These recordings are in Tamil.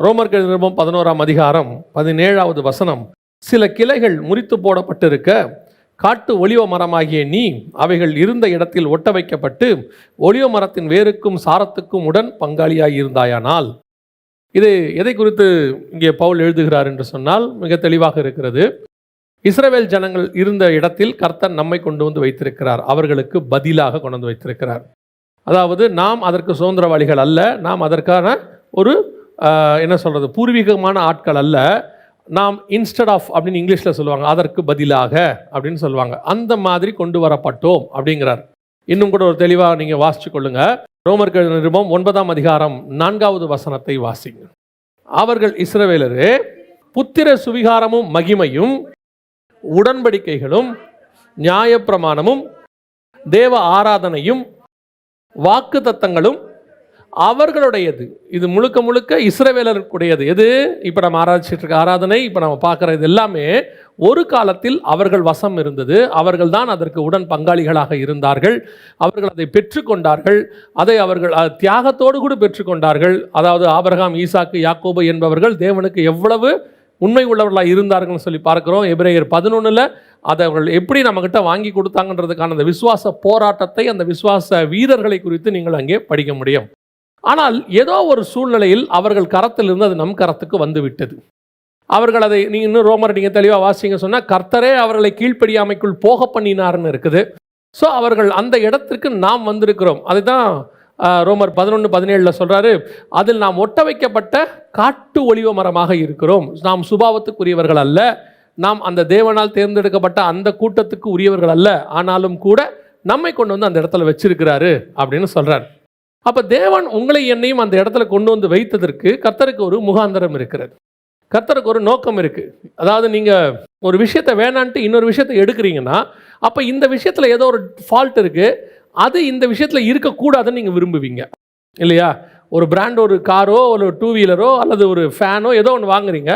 ரோமர்கள் நிருபம் 11ஆம் அதிகாரம் 17வது வசனம். சில கிளைகள் முறித்து போடப்பட்டிருக்க காட்டு ஒலிவ மரமாகிய நீ அவைகள் இருந்த இடத்தில் ஒட்ட வைக்கப்பட்டு ஒலிவ மரத்தின் வேருக்கும் சாரத்துக்கும் உடன் பங்காளியாய் இருந்தாயானால். இது எதை குறித்து இங்கே பவுல் எழுதுகிறார் என்று சொன்னால் மிக தெளிவாக இருக்கிறது. இஸ்ரவேல் ஜனங்கள் இருந்த இடத்தில் கர்த்தர் நம்மை கொண்டு வந்து வைத்திருக்கிறார், அவர்களுக்கு பதிலாக கொண்டு வந்து வைத்திருக்கிறார். அதாவது நாம் அதற்கு சுதந்திரவாளிகள் அல்ல, நாம் அதற்கான ஒரு என்ன சொல்கிறது பூர்வீகமான ஆட்கள் அல்ல. நாம் இன்ஸ்டெட் ஆஃப் அப்படின்னு இங்கிலீஷில் சொல்லுவாங்க, அதற்கு பதிலாக அப்படின்னு சொல்லுவாங்க. அந்த மாதிரி கொண்டு வரப்பட்டோம் அப்படிங்கிறார். இன்னும் கூட ஒரு தெளிவாக நீங்கள் வாசிச்சு கொள்ளுங்க. ரோமர்கள் நிருபம் 9ஆம் அதிகாரம் 4வது வசனத்தை வாசிங்க. அவர்கள் இஸ்ரவேலரே, புத்திர சுவிகாரமும் மகிமையும் உடன்படிக்கைகளும் நியாயப்பிரமாணமும் தேவ ஆராதனையும் வாக்கு தத்தங்களும் அவர்களுடையது. இது முழுக்க முழுக்க இஸ்ரவேலருக்குடையது. எது இப்போ நம்ம ஆராய்ச்சிட்டு இருக்க ஆராதனை, இப்போ நம்ம பார்க்குற இது எல்லாமே ஒரு காலத்தில் அவர்கள் வசம் இருந்தது. அவர்கள் தான் அதற்கு உடன் பங்காளிகளாக இருந்தார்கள். அவர்கள் அதை பெற்றுக்கொண்டார்கள். அதை அவர்கள் தியாகத்தோடு கூட பெற்றுக்கொண்டார்கள். அதாவது ஆபிரகாம், ஈசாக்கு, யாக்கோபு என்பவர்கள் தேவனுக்கு எவ்வளவு உண்மை உள்ளவர்களாக இருந்தார்கள்னு சொல்லி பார்க்குறோம். எபிரேயர் 11 அதை அவர்கள் எப்படி நம்மக்கிட்ட வாங்கி கொடுத்தாங்கன்றதுக்கான அந்த விசுவாச போராட்டத்தை, அந்த விசுவாச வீரர்களை குறித்து நீங்கள் அங்கே படிக்க முடியும். ஆனால் ஏதோ ஒரு சூழ்நிலையில் அவர்கள் கரத்திலிருந்து அது நம் கரத்துக்கு வந்து விட்டது. அவர்கள் அதை நீங்கள் இன்னும் ரோமர் நீங்கள் தெளிவாக வாசிங்க சொன்னால் கர்த்தரே அவர்களை கீழ்ப்படியாமைக்குள் போக பண்ணினார்னு இருக்குது. ஸோ அவர்கள் அந்த இடத்திற்கு நாம் வந்திருக்கிறோம். அதுதான் ரோமர் 11:17 சொல்கிறாரு, அதில் நாம் ஒட்ட வைக்கப்பட்ட காட்டு ஒலிவ மரமாக இருக்கிறோம். நாம் சுபாவத்துக்குரியவர்கள் அல்ல, நாம் அந்த தேவனால் தேர்ந்தெடுக்கப்பட்ட அந்த கூட்டத்துக்கு உரியவர்கள் அல்ல, ஆனாலும் கூட நம்மை கொண்டு வந்து அந்த இடத்துல வச்சிருக்கிறாரு அப்படின்னு சொல்கிறார். அப்போ தேவன் உங்களை என்னையும் அந்த இடத்துல கொண்டு வந்து வைத்ததற்கு கர்த்தருக்கு ஒரு முகாந்தரம் இருக்கிறது, கர்த்தருக்கு ஒரு நோக்கம் இருக்குது. அதாவது நீங்கள் ஒரு விஷயத்தை வேணான்ட்டு இன்னொரு விஷயத்தை எடுக்கிறீங்கன்னா அப்போ இந்த விஷயத்தில் ஏதோ ஒரு ஃபால்ட் இருக்குது, அது இந்த விஷயத்தில் இருக்கக்கூடாதுன்னு நீங்கள் விரும்புவீங்க இல்லையா? ஒரு பிராண்ட், ஒரு காரோ, ஒரு 2 வீலரோ அல்லது ஒரு ஃபேனோ ஏதோ ஒன்று வாங்குறீங்க,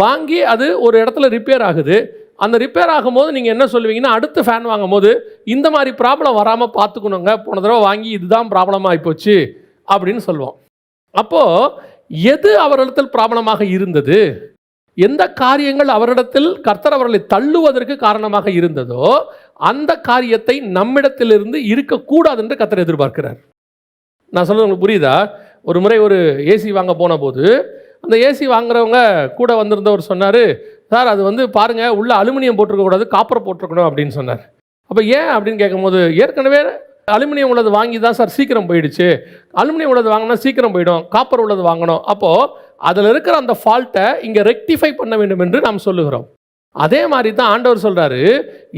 வாங்கி அது ஒரு இடத்துல ரிப்பேர் ஆகுது. அந்த ரிப்பேர் ஆகும்போது நீங்கள் என்ன சொல்லுவீங்கன்னா, அடுத்த ஃபேன் வாங்கும் போது இந்த மாதிரி ப்ராப்ளம் வராமல் பார்த்துக்கணுங்க, போன தடவை வாங்கி இதுதான் ப்ராப்ளமாக ஆகிப்போச்சு அப்படின்னு சொல்லுவோம். அப்போது எது அவரிடத்தில் ப்ராப்ளமாக இருந்தது, எந்த காரியங்கள் அவரிடத்தில் கர்த்தர் அவர்களை தள்ளுவதற்கு காரணமாக இருந்ததோ அந்த காரியத்தை நம்மிடத்திலிருந்து இருக்கக்கூடாது என்று கர்த்தர் எதிர்பார்க்கிறார். நான் சொல்கிறது உங்களுக்கு புரியுதா? ஒரு முறை ஒரு ஏசி வாங்க போன போது அந்த ஏசி வாங்குறவங்க கூட வந்திருந்தவர் சொன்னார், சார் அது வந்து பாருங்கள் உள்ள அலுமினியம் போட்டிருக்கக்கூடாது, காப்பர் போட்டிருக்கணும் அப்படின்னு சொன்னார். அப்போ ஏன் அப்படின்னு கேட்கும்போது, ஏற்கனவே அலுமினியம் உள்ளது வாங்கி தான் சார் சீக்கிரம் போயிடுச்சு, அலுமினியம் உள்ளது வாங்கினா சீக்கிரம் போயிடும், காப்பர் உள்ளது வாங்கணும், அப்போது அதில் இருக்கிற அந்த ஃபால்ட்டை இங்கே ரெக்டிஃபை பண்ண வேண்டும் என்று நாம் சொல்லுகிறோம். அதே மாதிரி தான் ஆண்டவர் சொல்கிறாரு,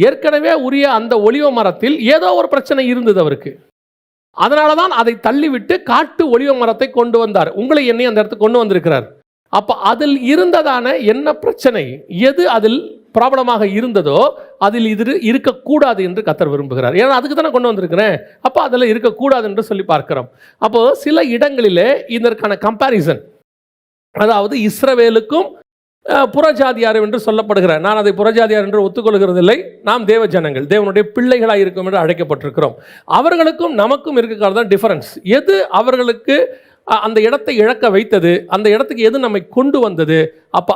ஏற்கனவே உரிய அந்த ஒலிவ மரத்தில் ஏதோ ஒரு பிரச்சனை இருந்தது அவருக்கு, அதனால தான் அதை தள்ளிவிட்டு காட்டு ஒலிவ மரத்தை கொண்டு வந்தார், உங்களை என்னை அந்த இடத்துக்கு கொண்டு வந்திருக்கிறார். அப்போ அதில் இருந்ததான என்ன பிரச்சனை, எது அதில் ப்ராப்ளமாக இருந்ததோ அதில் இது இருக்கக்கூடாது என்று கர்த்தர் விரும்புகிறார். ஏன்னா அதுக்கு தானே கொண்டு வந்திருக்கிறேன், அப்போ அதில் இருக்கக்கூடாது என்று சொல்லி பார்க்கிறோம். அப்போது சில இடங்களிலே இதற்கான கம்பேரிசன், அதாவது இஸ்ரவேலுக்கும் புறஜாதியார் என்று சொல்லப்படுகிறார். நான் அதை புறஜாதியார் என்று ஒத்துக்கொள்கிறதில்லை. நாம் தேவ ஜனங்கள், தேவனுடைய பிள்ளைகளாக இருக்கும் என்று அழைக்கப்பட்டிருக்கிறோம். அவர்களுக்கும் நமக்கும் இருக்கிறது தான் டிஃபரன்ஸ். எது அவர்களுக்கு அந்த இடத்தை இழக்க வைத்தது, அந்த இடத்துக்கு எது நம்மை கொண்டு வந்தது, அப்போ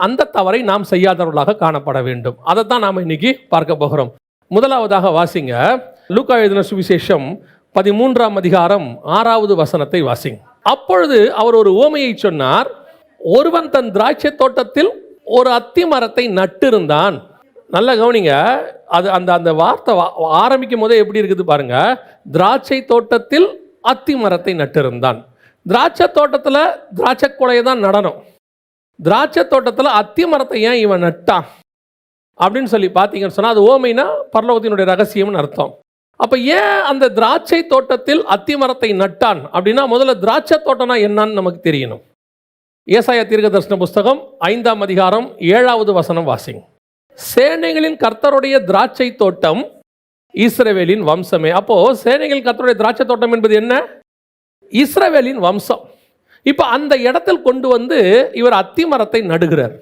அந்த தவறை நாம் செய்யாதவர்களாக காணப்பட வேண்டும். அதை தான் நாம் இன்னைக்கு பார்க்க போகிறோம். முதலாவதாக வாசிங்க, லூக்கா எழுதின சுவிசேஷம் 13ஆம் அதிகாரம் 6வது வசனத்தை வாசிங்க. அப்பொழுது அவர் ஒரு உவமையை சொன்னார், ஒருவன் தன் திராட்சை தோட்டத்தில் ஒரு அத்தி மரத்தை நட்டிருந்தான். நல்லா கவனிங்க, அது அந்த அந்த வார்த்தை ஆரம்பிக்கும் போதே எப்படி இருக்குது பாருங்க. திராட்சை தோட்டத்தில் அத்தி மரத்தை நட்டிருந்தான். திராட்சை தோட்டத்தில் திராட்சை கொலையை தான் நடணும், திராட்சை தோட்டத்தில் அத்தி மரத்தை ஏன் இவன் நட்டான் அப்படின்னு சொல்லி பார்த்தீங்கன்னு சொன்னால் அது ஓமைனா பரலோகத்தினுடைய ரகசியம்னு அர்த்தம். அப்போ ஏன் அந்த திராட்சை தோட்டத்தில் அத்தி மரத்தை நட்டான் அப்படின்னா, முதல்ல திராட்சை தோட்டம்னா என்னன்னு நமக்கு தெரியணும். ஏசாயா தீர்க்கதரிசன புஸ்தகம் 5ஆம் அதிகாரம் 7வது வசனம் வாசிங்க. சேனைகளின் கர்த்தருடைய திராட்சை தோட்டம் இஸ்ரவேலின் வம்சமே. அப்போது சேனைகளின் கர்த்தருடைய திராட்சை தோட்டம் என்பது என்ன? இஸ்ரவேலின் வம்சம். இப்போ அந்த இடத்தில் கொண்டு வந்து இவர் அத்தி மரத்தை நடுகிறார்.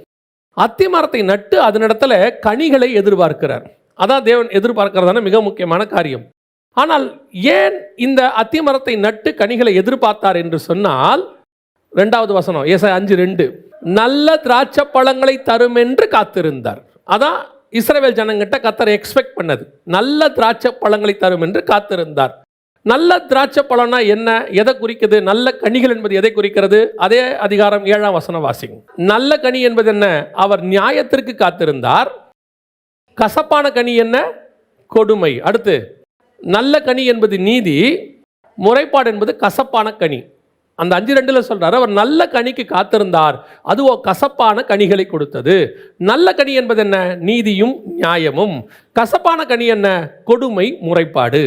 அத்தி மரத்தை நட்டு அதனிடத்துல கனிகளை எதிர்பார்க்கிறார். அதான் தேவன் எதிர்பார்க்கிறதான மிக முக்கியமான காரியம். ஆனால் ஏன் இந்த அத்தி மரத்தை நட்டு கனிகளை எதிர்பார்த்தார் என்று சொன்னால், 2வது வசனம் ஏசாயா 5:2. நல்ல திராட்சை பழங்களை தரும் என்று காத்திருந்தார். அதான் இஸ்ரவேல் ஜனங்கிட்ட கர்த்தர் எக்ஸ்பெக்ட் பண்ணது. நல்ல திராட்சை பழங்களை தரும் என்று காத்திருந்தார். நல்ல திராட்சை பழம்னா என்ன, எதை குறிக்குது? நல்ல கனிகள் என்பது எதை குறிக்கிறது? அதே அதிகாரம் 7ஆம் வசனம் வாசிங்க. நல்ல கனி என்பது என்ன? அவர் நியாயத்திற்கு காத்திருந்தார். கசப்பான கனி என்ன? கொடுமை. அடுத்து நல்ல கனி என்பது நீதி, முறைப்பாடு என்பது கசப்பான கனி. அந்த 5:2 சொல்றாரு, அவர் நல்ல கனிக்கு காத்திருந்தார், அதுவோ கசப்பான கனிகளை கொடுத்தது. நல்ல கனி என்பது என்ன? நீதியும் நியாயமும். கசப்பான கனி என்ன? கொடுமை, முறைப்பாடு.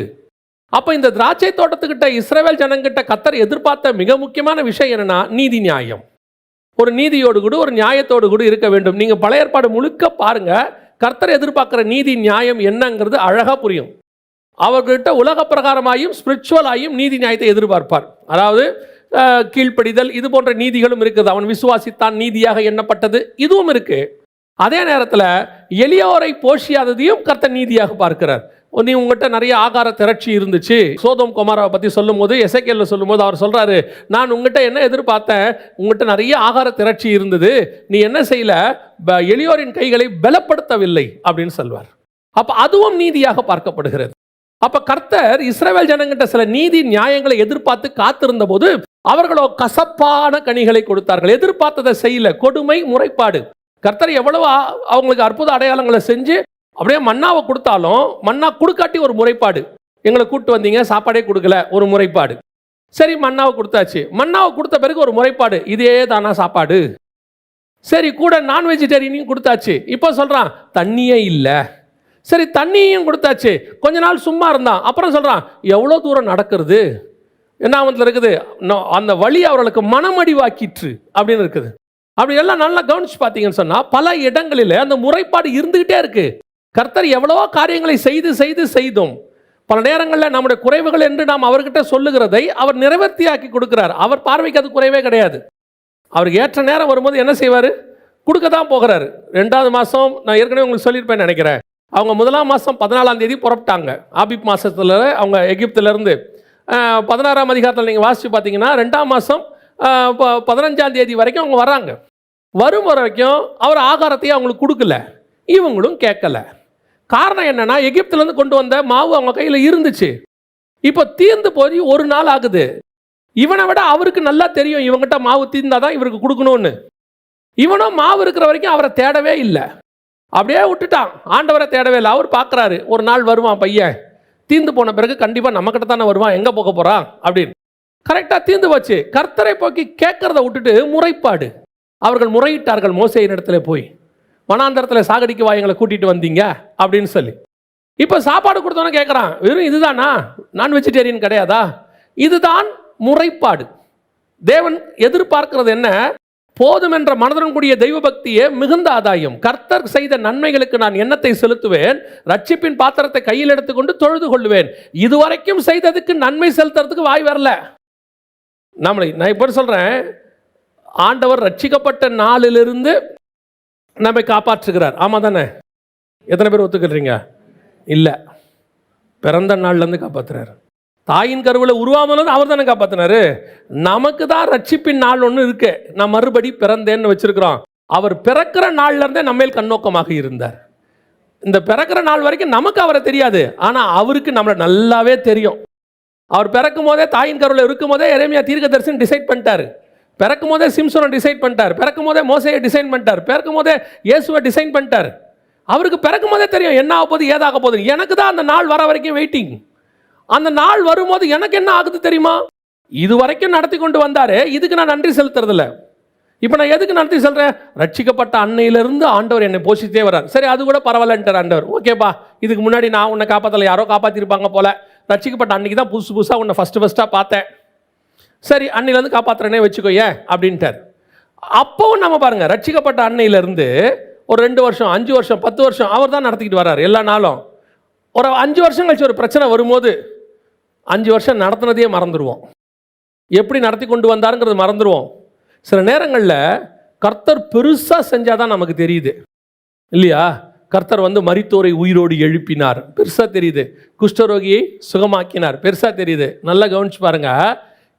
அப்ப இந்த திராட்சை தோட்டத்துக்கிட்ட இஸ்ரவேல் ஜனங்கிட்ட கர்த்தர் எதிர்பார்த்த மிக முக்கியமான விஷயம் என்னன்னா நீதி நியாயம். ஒரு நீதியோடு கூட ஒரு நியாயத்தோடு கூட இருக்க வேண்டும். நீங்க பழைய ஏற்பாடு முழுக்க பாருங்க, கர்த்தர் எதிர்பார்க்கிற நீதி நியாயம் என்னங்கிறது அழகா புரியும். அவர்கிட்ட உலக பிரகாரமாயும் ஸ்பிரிச்சுவலாயும் நீதி நியாயத்தை எதிர்பார்ப்பார். அதாவது கீழ்ப்படிதல், இது போன்ற நீதிகளும் இருக்குது. அவன் விசுவாசித்தான், நீதியாக எண்ணப்பட்டது, இதுவும் இருக்கு. அதே நேரத்தில் எளியோரை போஷியாததையும் கர்த்தர் நீதியாக பார்க்கிறார். நீ உங்கள்கிட்ட நிறைய ஆகார திரட்சி இருந்துச்சு. சோதோம் கொமாராவை பற்றி சொல்லும் போது, எசேக்கியேல் சொல்லும் போது அவர் சொல்றாரு, நான் உங்கள்கிட்ட என்ன எதிர்பார்த்தேன், உங்கள்கிட்ட நிறைய ஆகார திரட்சி இருந்தது, நீ என்ன செய்யல, எளியோரின் கைகளை பலப்படுத்தவில்லை அப்படின்னு சொல்வார். அப்ப அதுவும் நீதியாக பார்க்கப்படுகிறது. அப்ப கர்த்தர் இஸ்ரவேல் ஜனங்கிட்ட சில நீதி நியாயங்களை எதிர்பார்த்து காத்திருந்த போது அவர்களோ கசப்பான கனிகளை கொடுத்தார்கள். எதிர்பார்த்ததை செய்யல, கொடுமை, முறைப்பாடு. கர்த்தர் எவ்வளவு அவங்களுக்கு அற்புத அடையாளங்களை செஞ்சு அப்படியே மன்னாவை கொடுத்தாலும் மன்னா கொடுக்காட்டி ஒரு முறைப்பாடு. எங்களை கூப்பிட்டு வந்தீங்க, சாப்பாடே கொடுக்கல, ஒரு முறைப்பாடு. சரி, மன்னாவை கொடுத்தாச்சு. மன்னாவை கொடுத்த பிறகு ஒரு முறைப்பாடு, இதே தானா சாப்பாடு. சரி, கூட நான் வெஜிடேரியனையும் கொடுத்தாச்சு. இப்போ சொல்றான் தண்ணியே இல்லை. சரி, தண்ணியும் கொடுத்தாச்சு. கொஞ்ச நாள் சும்மா இருந்தான். அப்புறம் சொல்றான் எவ்வளோ தூரம் நடக்கிறது, என்ன அவத்துல இருக்குது, அந்த வழி அவர்களுக்கு மனமடிவாக்கிற்று அப்படின்னு இருக்குது. அப்படி எல்லாம் நல்லா கவனிச்சு பார்த்தீங்கன்னு சொன்னா பல இடங்களில் அந்த முறைப்பாடு இருந்துகிட்டே இருக்கு. கர்த்தர் எவ்வளவோ காரியங்களை செய்தும் பல நேரங்களில் நம்முடைய குறைவுகள் என்று நாம் அவர்கிட்ட சொல்லுகிறதை அவர் நிறைவேற்றியாக்கி கொடுக்கிறார். அவர் பார்வைக்கு அது குறைவே கிடையாது. அவருக்கு ஏற்ற நேரம் வரும்போது என்ன செய்வார், கொடுக்க தான் போகிறாரு. 2வது மாதம் நான் ஏற்கனவே உங்களுக்கு சொல்லியிருப்பேன் நினைக்கிறேன். அவங்க 1ஆம் மாதம் 14ஆம் தேதி புறப்பட்டாங்க. ஆபிப் மாதத்தில் அவங்க எகிப்திலேருந்து. 16ஆம் அதிகாரத்தில் நீங்கள் வாசித்து பார்த்தீங்கன்னா 2ஆம் மாதம் 15ஆம் தேதி வரைக்கும் அவங்க வராங்க. வரும் வரைக்கும் அவர் ஆகாரத்தையும் அவங்களுக்கு கொடுக்கல, இவங்களும் கேட்கல. காரணம் என்னன்னா, எகிப்திலேருந்து கொண்டு வந்த மாவு அவங்க கையில் இருந்துச்சு. இப்போ தீர்ந்து போய் ஒரு நாள் ஆகுது. இவனை விட அவருக்கு நல்லா தெரியும் இவங்கிட்ட மாவு தீர்ந்தாதான் இவருக்கு கொடுக்கணும்னு. இவனும் மாவு இருக்கிற வரைக்கும் அவரை தேடவே இல்லை, அப்படியே விட்டுட்டான். ஆண்டவரை தேடவே இல்லை. அவர் பார்க்குறாரு, ஒரு நாள் வருவான் பையன், தீர்ந்து போன பிறகு கண்டிப்பாக நம்மக்கிட்ட தானே வருவான், எங்கே போக போகிறான் அப்படின்னு. கரெக்டாக தீர்ந்து வச்சு கர்த்தரை போக்கி கேட்கறத விட்டுட்டு முறைப்பாடு. அவர்கள் முறையிட்டார்கள் மோசேயின் இடத்துல போய், வனாந்தரத்தில் சாகடிக்கு எங்களை கூட்டிகிட்டு வந்தீங்க அப்படின்னு சொல்லி. இப்போ சாப்பாடு கொடுத்தோன்னு கேட்குறான், வெறும் இதுதானா, நான் வெஜிடேரியன் கிடையாதா? இதுதான் முறைப்பாடு. தேவன் எதிர்பார்க்கிறது என்ன? போதும் என்ற மனதுடன் கூடிய தெய்வ பக்தியே மிகுந்த ஆதாயம். கர்த்தர் செய்த நன்மைகளுக்கு நான் எண்ணத்தை செலுத்துவேன், ரட்சிப்பின் பாத்திரத்தை கையில் எடுத்துக்கொண்டு தொழுது கொள்வேன். இதுவரைக்கும் செய்ததுக்கு நன்மை செலுத்துறதுக்கு வாய் வரல. நான் இப்போ சொல்றேன், ஆண்டவர் ரட்சிக்கப்பட்ட நாளிலிருந்து நம்மை காப்பாற்றுகிறார். ஆமா தானே? எத்தனை பேர் ஒத்துக்கிறீங்க? இல்லை, பிறந்த நாள்லேருந்து காப்பாற்றுறாரு. தாயின் கருவில் உருவாமலும் அவர் தானே காப்பாற்றினாரு. நமக்கு தான் ரட்சிப்பின் நாள் ஒன்று இருக்கு. நான் மறுபடி பிறந்தேன்னு வச்சிருக்கிறோம். அவர் பிறக்கிற நாள்ல இருந்தே நம்மேல் கண்ணோக்கமாக இருந்தார். இந்த பிறக்கிற நாள் வரைக்கும் நமக்கு அவரை தெரியாது, ஆனால் அவருக்கு நம்மளை நல்லாவே தெரியும். அவர் பிறக்கும் போதே தாயின் கருவில் இருக்கும் போதே எரேமியா தீர்க்கதரிசனம் டிசைட் பண்ணிட்டாரு. பிறக்கும் போதே சிம்சோனை டிசைட் பண்ணிட்டார். பிறக்கும் போதே மோசையை டிசைன் பண்ணிட்டார். பிறக்கும் போதே இயேசுவை டிசைன் பண்ணிட்டார். அவருக்கு பிறக்கும் போதே தெரியும் என்ன ஆக போகுது, ஏதாக போகுது. எனக்கு தான் அந்த நாள் வர வரைக்கும் வெயிட்டிங். அந்த நாள் வரும்போது எனக்கு என்ன ஆகுது தெரியுமா? இது வரைக்கும் நடத்தி கொண்டு வந்தாரு, இதுக்கு நான் நன்றி செலுத்துறதில்ல. இப்போ நான் எதுக்கு நன்றி சொல்கிறேன்? ரட்சிக்கப்பட்ட அன்னையிலிருந்து ஆண்டவர் என்னை போஷித்தே வர்றார். சரி, அது கூட பரவாயில்லன்ட்டார் ஆண்டவர். ஓகேப்பா, இதுக்கு முன்னாடி நான் உன்னை காப்பாற்றலை, யாரோ காப்பாற்றிருப்பாங்க போல. ரட்சிக்கப்பட்ட அன்னைக்கு தான் புதுசாக உன்னை ஃபஸ்ட்டாக பார்த்தேன். சரி, அன்னையிலேருந்து காப்பாற்றுறேனே வச்சுக்கோயே அப்படின்ட்டார். அப்போவும் நம்ம பாருங்க, ரட்சிக்கப்பட்ட அன்னையிலேருந்து ஒரு 2 வருஷம் 5 வருஷம் 10 வருஷம் அவர் தான் நடத்திக்கிட்டு வர்றாரு எல்லா நாளும். ஒரு 5 வருஷம் கழிச்சு ஒரு பிரச்சனை வரும்போது 5 வருஷம் நடத்தினதையே மறந்துடுவோம். எப்படி நடத்தி கொண்டு வந்தாருங்கிறது மறந்துடுவோம். சில நேரங்களில் கர்த்தர் பெருசாக செஞ்சாதான் நமக்கு தெரியுது இல்லையா? கர்த்தர் மரித்தோரை உயிரோடு எழுப்பினார், பெருசாக தெரியுது. குஷ்டரோகியை சுகமாக்கினார், பெருசாக தெரியுது. நல்லா கவனிச்சு பாருங்க.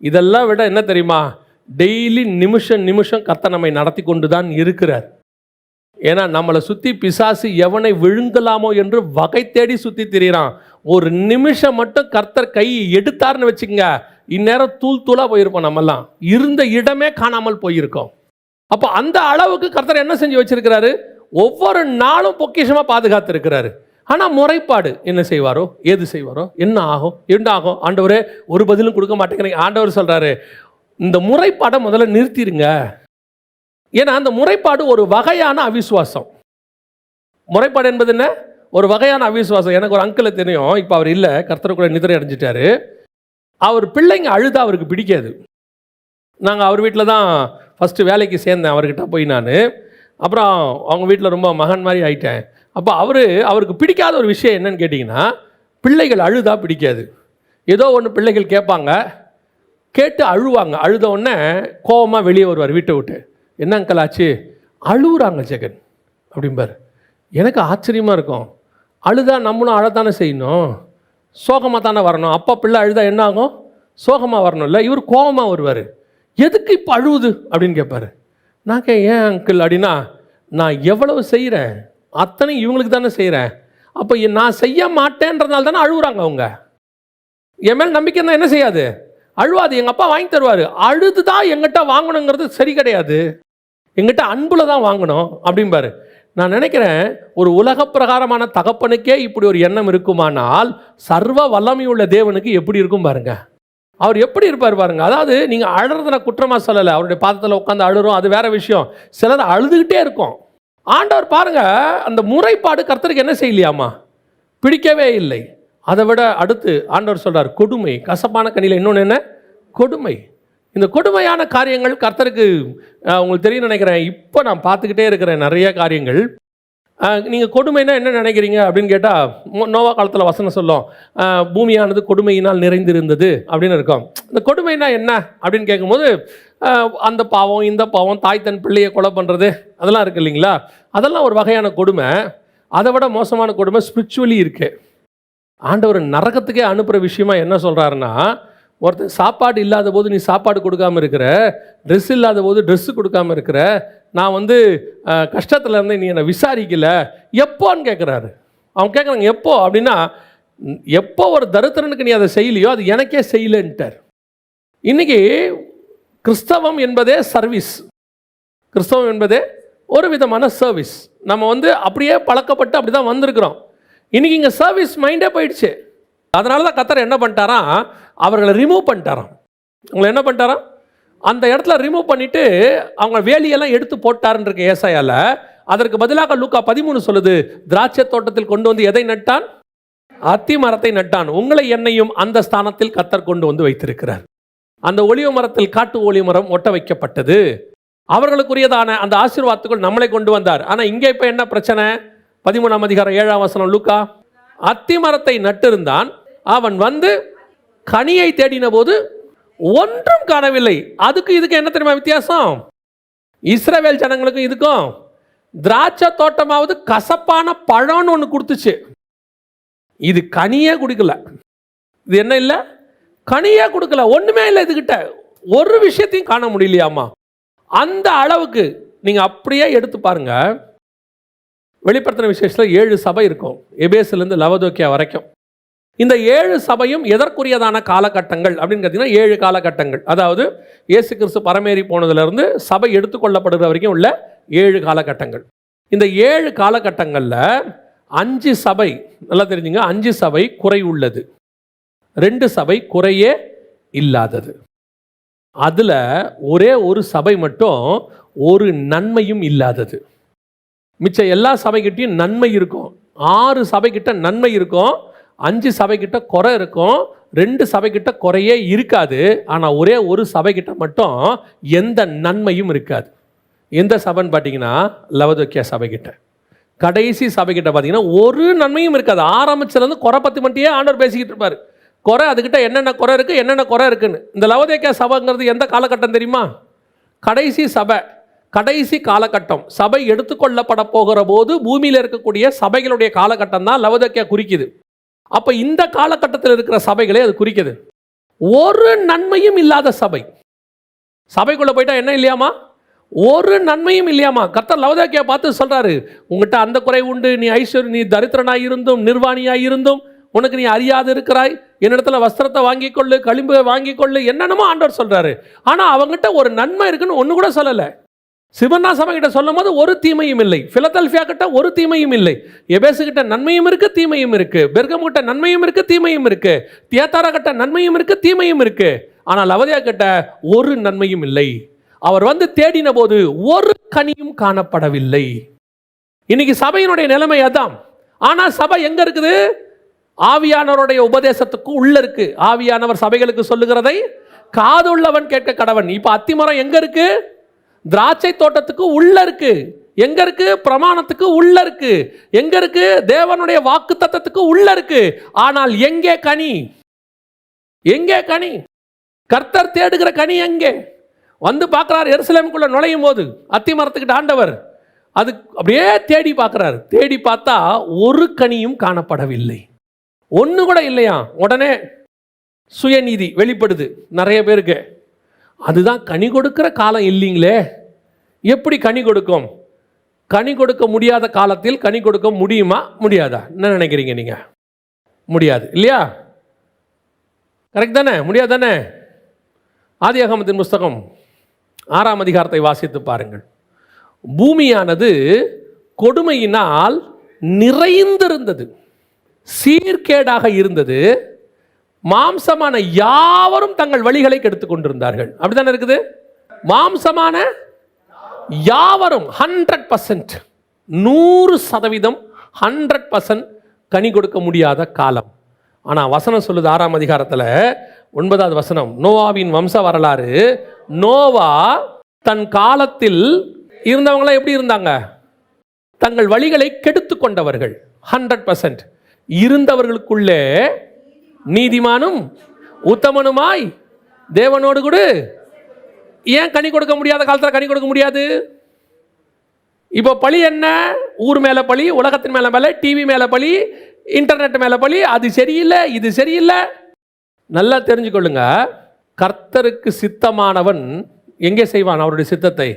இதெல்லாம் விட என்ன தெரியுமா, டெய்லி நிமிஷம் நிமிஷம் கர்த்தர் நம்மை நடத்தி கொண்டு தான் இருக்கிறார். ஏன்னா நம்மளை சுற்றி பிசாசு எவனை விழுங்கலாமோ என்று வகை தேடி சுற்றி திரிகிறான். ஒரு நிமிஷம் மட்டும் கர்த்தர் கை எடுத்தார்னு வச்சுக்கோங்க, இந்நேரம் தூள் தூளாக போயிருப்போம். நம்மெல்லாம் இருந்த இடமே காணாமல் போயிருக்கோம். அப்போ அந்த அளவுக்கு கர்த்தர் என்ன செஞ்சு வச்சிருக்கிறாரு? ஒவ்வொரு நாளும் பொக்கிஷமாக பாதுகாத்து இருக்கிறாரு. ஆனால் முறைப்பாடு என்ன செய்வாரோ, ஏது செய்வாரோ, என்ன ஆகும் ஆண்டவரே ஒரு பதிலும் கொடுக்க மாட்டேங்கிறீங்க. ஆண்டவர் சொல்கிறாரு, இந்த முறைப்பாடை முதல்ல நிறுத்திடுங்க. ஏன்னா அந்த முறைப்பாடு ஒரு வகையான அவிசுவாசம். முறைப்பாடு என்பது என்ன? ஒரு வகையான அவிசுவாசம். எனக்கு ஒரு அங்கிளை தெரியும், இப்போ அவர் இல்லை, கர்த்தர் கூட நிதிரை அடைஞ்சிட்டாரு. அவர் பிள்ளைங்க அழுதா அவருக்கு பிடிக்காது. நாங்கள் அவர் வீட்டில் தான் ஃபஸ்ட்டு வேலைக்கு சேர்ந்தேன் அவர்கிட்ட போய் நான். அப்புறம் அவங்க வீட்டில் ரொம்ப மகன் மாதிரி ஆயிட்டேன். அப்போ அவருக்கு பிடிக்காத ஒரு விஷயம் என்னன்னு கேட்டிங்கன்னா, பிள்ளைகள் அழுதா பிடிக்காது. ஏதோ ஒன்று பிள்ளைகள் கேட்பாங்க, கேட்டு அழுவாங்க. அழுத உடனே கோபமாக வெளியே வருவார் வீட்டை விட்டு. என்ன அங்கிள் ஆச்சு? அழுகுறாங்க ஜெகன் அப்படிம்பார். எனக்கு ஆச்சரியமாக இருக்கும். அழுதா நம்மளும் அழத்தானே செய்யணும், சோகமாக தானே வரணும். அப்பா பிள்ளை அழுதா என்ன ஆகும்? சோகமாக வரணும் இல்லை? இவர் கோபமாக வருவார். எதுக்கு இப்போ அழுவுது அப்படின்னு கேட்பார். நான் ஏன் அங்கிள் அப்படின்னா, நான் எவ்வளவு செய்கிறேன் அத்தனை இவங்களுக்கு தானே செய்கிறேன். அப்போ நான் செய்ய மாட்டேன்றதுனால தானே அழுகுறாங்க அவங்க. என் மேல் நம்பிக்கை தான் என்ன செய்யாது, அழுவாது. எங்கள் அப்பா வாங்கி தருவார். அழுது தான் எங்கிட்ட வாங்கணுங்கிறது சரி கிடையாது, எங்கிட்ட அன்புல தான் வாங்கணும் அப்படிம்பாரு. நான் நினைக்கிறேன், ஒரு உலக பிரகாரமான தகப்பனுக்கே இப்படி ஒரு எண்ணம் இருக்குமானால் சர்வ வல்லமையுள்ள தேவனுக்கு எப்படி இருக்கும் பாருங்க. அவர் எப்படி இருப்பார் பாருங்க. அதாவது நீங்கள் அழுறதுல குற்றமாக சொல்லலை, அவருடைய பாதத்தில் உட்காந்து அழுறோம், அது வேற விஷயம். சிலர் அழுதுகிட்டே இருக்கும். ஆண்டவர் பாருங்க, அந்த முறைப்பாடு கர்த்தருக்கு என்ன செய்யலையாமா? பிடிக்கவே இல்லை. அதை விட அடுத்து ஆண்டவர் சொல்றார், கொடுமை. கசப்பான கனியில் இன்னொன்று என்ன? கொடுமை. இந்த கொடுமையான காரியங்கள் கர்த்தருக்கு உங்களுக்கு தெரியும் நினைக்கிறேன். இப்போ நான் பார்த்துக்கிட்டே இருக்கிறேன் நிறைய காரியங்கள். நீங்கள் கொடுமைனா என்ன நினைக்கிறீங்க அப்படின்னு கேட்டால், நோவா காலத்தில் வசனம் சொல்லும், பூமியானது கொடுமையினால் நிறைந்திருந்தது அப்படின்னு இருக்கும். இந்த கொடுமைனா என்ன அப்படின்னு கேட்கும்போது, அந்த பாவம் இந்த பாவம், தாய் தன் பிள்ளையை கொலை பண்ணுறது, அதெல்லாம் இருக்குது இல்லைங்களா? அதெல்லாம் ஒரு வகையான கொடுமை. அதை விட மோசமான கொடுமை ஸ்பிரிச்சுவலி இருக்குது. ஆண்டவர் நரகத்துக்கே அனுப்புகிற விஷயமா என்ன சொல்கிறாருன்னா, ஒருத்தர் சாப்பாடு இல்லாத போது நீ சாப்பாடு கொடுக்காமல் இருக்கிற, ட்ரெஸ் இல்லாத போது ட்ரெஸ்ஸு கொடுக்காமல் இருக்கிற, நான் கஷ்டத்தில் இருந்தேன், நீ என்னை விசாரிக்கல, எப்போன்னு கேட்குறாரு. அவன் கேட்குறாங்க எப்போ அப்படின்னா, எப்போ ஒரு தரித்திரனுக்கு நீ அதை செய்யலையோ அது எனக்கே செய்யலைன்ட்டார். இன்றைக்கி கிறிஸ்தவம் என்பதே சர்வீஸ். கிறிஸ்தவம் என்பதே ஒரு விதமான சர்வீஸ். நம்ம அப்படியே பழக்கப்பட்டு அப்படி தான் வந்திருக்கிறோம். இன்றைக்கி இங்கே சர்வீஸ் மைண்டே போயிடுச்சு. அதனால தான் கர்த்தர் என்ன பண்ணிட்டாராம், அவர்களை ரிமூவ் பண்ணிட்டாராம். அவங்களை என்ன பண்ணிட்டாராம், அந்த இடத்துல ரிமூவ் பண்ணிவிட்டு அவங்க வேலியெல்லாம் எடுத்து போட்டாருன்னு ஏசாயால. அதற்கு பதிலாக லூக்கா 13 சொல்லுது, திராட்சை தோட்டத்தில் கொண்டு வந்து எதை நட்டான்? அத்தி மரத்தை நட்டான். உங்களை என்னையும் அந்த ஸ்தானத்தில் கர்த்தர் கொண்டு வைத்திருக்கிறார். அந்த ஒலிவ மரத்தில் காட்டு ஒலிவ மரம் ஒட்ட வைக்கப்பட்டது. அவர்களுக்குரியதான அந்த ஆசீர்வாதத்துக்குள் நம்மளை கொண்டு வந்தார். ஆனால் இங்கே இப்போ என்ன பிரச்சனை? 13ஆம் அதிகாரம் 7ஆம் வசனம் லூக்கா. அத்தி மரத்தை நட்டிருந்தான், அவன் கனியை தேடின போது ஒன்றும் காணவில்லை. அதுக்கு இதுக்கு என்ன தெரியுமா வித்தியாசம்? இஸ்ரவேல் ஜனங்களுக்கும் இதுக்கும், திராட்சை தோட்டமாவது கசப்பான பழம்னு ஒன்று கொடுத்துச்சு, இது கனியே குடிக்கல. இது என்ன இல்லை? கனியே கொடுக்கல, ஒன்றுமே இல்லை. இதுகிட்ட ஒரு விஷயத்தையும் காண முடியலையாமா. அந்த அளவுக்கு நீங்கள் அப்படியே எடுத்து பாருங்க. வெளிப்படுத்தின விசேஷத்தில் 7 சபை இருக்கும், எபேசிலிருந்து லவோதிக்கேயா வரைக்கும். இந்த 7 சபையும் எதற்குரியதான காலகட்டங்கள் அப்படின்னு பார்த்தீங்கன்னா 7 காலகட்டங்கள். அதாவது இயேசு கிறிஸ்து பரமேறி போனதுலேருந்து சபை எடுத்துக்கொள்ளப்படுகிற வரைக்கும் உள்ள 7 காலகட்டங்கள். இந்த 7 காலகட்டங்களில் 5 சபை, நல்லா தெரிஞ்சுங்க, 5 சபை குறை உள்ளது, 2 சபை குறையே இல்லாதது. அதில் ஒரே ஒரு சபை மட்டும் ஒரு நன்மையும் இல்லாதது. மிச்ச எல்லா சபைக்கிட்டையும் நன்மை இருக்கும். 6 சபைக்கிட்ட நன்மை இருக்கும், 5 சபைக்கிட்ட குறை இருக்கும், 2 சபைக்கிட்ட குறையே இருக்காது. ஆனால் ஒரே ஒரு சபைக்கிட்ட மட்டும் எந்த நன்மையும் இருக்காது. எந்த சபைன்னு பார்த்தீங்கன்னா லவோதிக்கேயா சபைக்கிட்ட. கடைசி சபைக்கிட்ட பார்த்தீங்கன்னா ஒரு நன்மையும் இருக்காது. ஆரம்பிச்சிலேருந்து குறை பற்றி மட்டுமே ஆண்டவர் பேசிக்கிட்டு இருப்பார். குறை, அதுக்கிட்ட என்னென்ன குறை இருக்குது, என்னென்ன குறை இருக்குன்னு. இந்த லவோதிக்கேயா சபைங்கிறது எந்த காலகட்டம் தெரியுமா? கடைசி சபை, கடைசி காலகட்டம். சபை எடுத்துக்கொள்ளப்பட போகிற போது பூமியில் இருக்கக்கூடிய சபைகளுடைய காலகட்டம் தான் லவோதிக்கேயா குறிக்குது. அப்போ இந்த காலகட்டத்தில் இருக்கிற சபைகளே அது குறிக்குது. ஒரு நன்மையும் இல்லாத சபை. சபைக்குள்ளே போயிட்டா என்ன இல்லையாமா? ஒரு நன்மையும் இல்லையாமா. கர்த்தர் லவோதிக்கேயா பார்த்து சொல்கிறாரு, உங்கள்கிட்ட அந்த குறை உண்டு, நீ ஐஸ்வர்யம், நீ தரித்திரனாக இருந்தும் நிர்வாணியாக இருந்தும் உனக்கு நீ அறியாது இருக்கிறாய், என்னிடத்துல வஸ்திரத்தை வாங்கிக் கொள்ளு, களிம்பை வாங்கிக் கொள்ளு, என்னென்னமோ ஆண்டவர் சொல்கிறாரு. ஆனால் அவங்ககிட்ட ஒரு நன்மை இருக்குன்னு ஒன்று கூட சொல்லலை. சிமர்னா சபை கிட்ட சொல்லும் போது ஒரு தீமையும் இல்லை, பிலதெல்பியா கிட்ட ஒரு தீமையும் இல்லை, எபேசு கிட்ட நன்மையும் இருக்கு தீமையும் இருக்கு, பெர்கமு கிட்ட நன்மையும் இருக்கு தீமையும் இருக்கு, தியத்தாரா கிட்ட நன்மையும் இருக்கு தீமையும் இருக்கு. ஆனால் லவோதிக்கேயா கிட்ட ஒரு நன்மையும் இல்லை. அவர் வந்து தேடின போது ஒரு கனியும் காணப்படவில்லை. இன்னைக்கு சபையினுடைய நிலைமை அதான். ஆனா சபை எங்க இருக்குது? ஆவியானவருடைய உபதேசத்துக்கு உள்ள இருக்கு. ஆவியானவர் சபைகளுக்கு சொல்லுகிறதை காதுள்ளவன் கேட்க கடவன். இப்ப அத்திமரம் எங்க இருக்கு? திராட்சை தோட்டத்துக்கு உள்ள இருக்கு. எங்க இருக்கு? பிரமாணத்துக்கு உள்ள இருக்கு. எங்க இருக்கு? தேவனுடைய வாக்குத்தத்தத்துக்கு உள்ள இருக்கு. ஆனால் எங்கே கனி? எங்கே கனி? கர்த்தர் தேடுகிற கனி எங்கே? வந்து பார்க்கிறார், எருசலேமுக்குள்ள நுழையும் போது அத்திமரத்துக்கிட்ட ஆண்டவர் அது அப்படியே தேடி பார்க்கிறார். தேடி பார்த்தா ஒரு கனியும் காணப்படவில்லை, ஒன்று கூட இல்லையா. உடனே சுயநீதி வெளிப்படுது நிறைய பேருக்கு. அதுதான் கனி கொடுக்கிற காலம் இல்லைங்களே. எப்படி கனி கொடுக்கும்? கனி கொடுக்க முடியாத காலத்தில் கனி கொடுக்க முடியுமா முடியாதா? என்ன நினைக்கிறீங்க நீங்க? முடியாது இல்லையா? கரெக்ட் தானே? முடியாது தானே? ஆதியாகமத்தின் புஸ்தகம் 6ஆம் அதிகாரத்தை வாசித்து பாருங்கள். பூமியானது கொடுமையினால் நிறைந்திருந்தது, சீர்கேடாக இருந்தது, மாம்சமான யாவரும் தங்கள் வழிகளை கெடுத்துக் கொண்டிருந்தார்கள். அப்படித்தானே இருக்குது? மாம்சமான யாவரும் 100%, 100%, 100% கனி கொடுக்க முடியாத காலம். ஆனால் வசனம் சொல்லுது 6ஆம் அதிகாரத்தில் 9வது வசனம், நோவாவின் வம்ச வரலாறு. நோவா தன் காலத்தில் இருந்தவங்களாம் எப்படி இருந்தாங்க? தங்கள் வழிகளை கெடுத்து கொண்டவர்கள். 100% இருந்தவர்களுக்குள்ளே நீதிமானும் உத்தமனுமாய் தேவனோடு கூட. ஏன் கனி கொடுக்க முடியாத காலத்தில் கனி கொடுக்க முடியாது? இப்போ பழி என்ன? ஊர் மேலே பழி, உலகத்தின் மேலே பழி, டிவி மேலே பழி, இன்டர்நெட் மேலே பழி. அது சரியில்லை, இது சரியில்லை. நல்லா தெரிஞ்சுக்கொள்ளுங்க, கர்த்தருக்கு சித்தமானவன் எங்கே செய்வான் அவருடைய சித்தத்தை?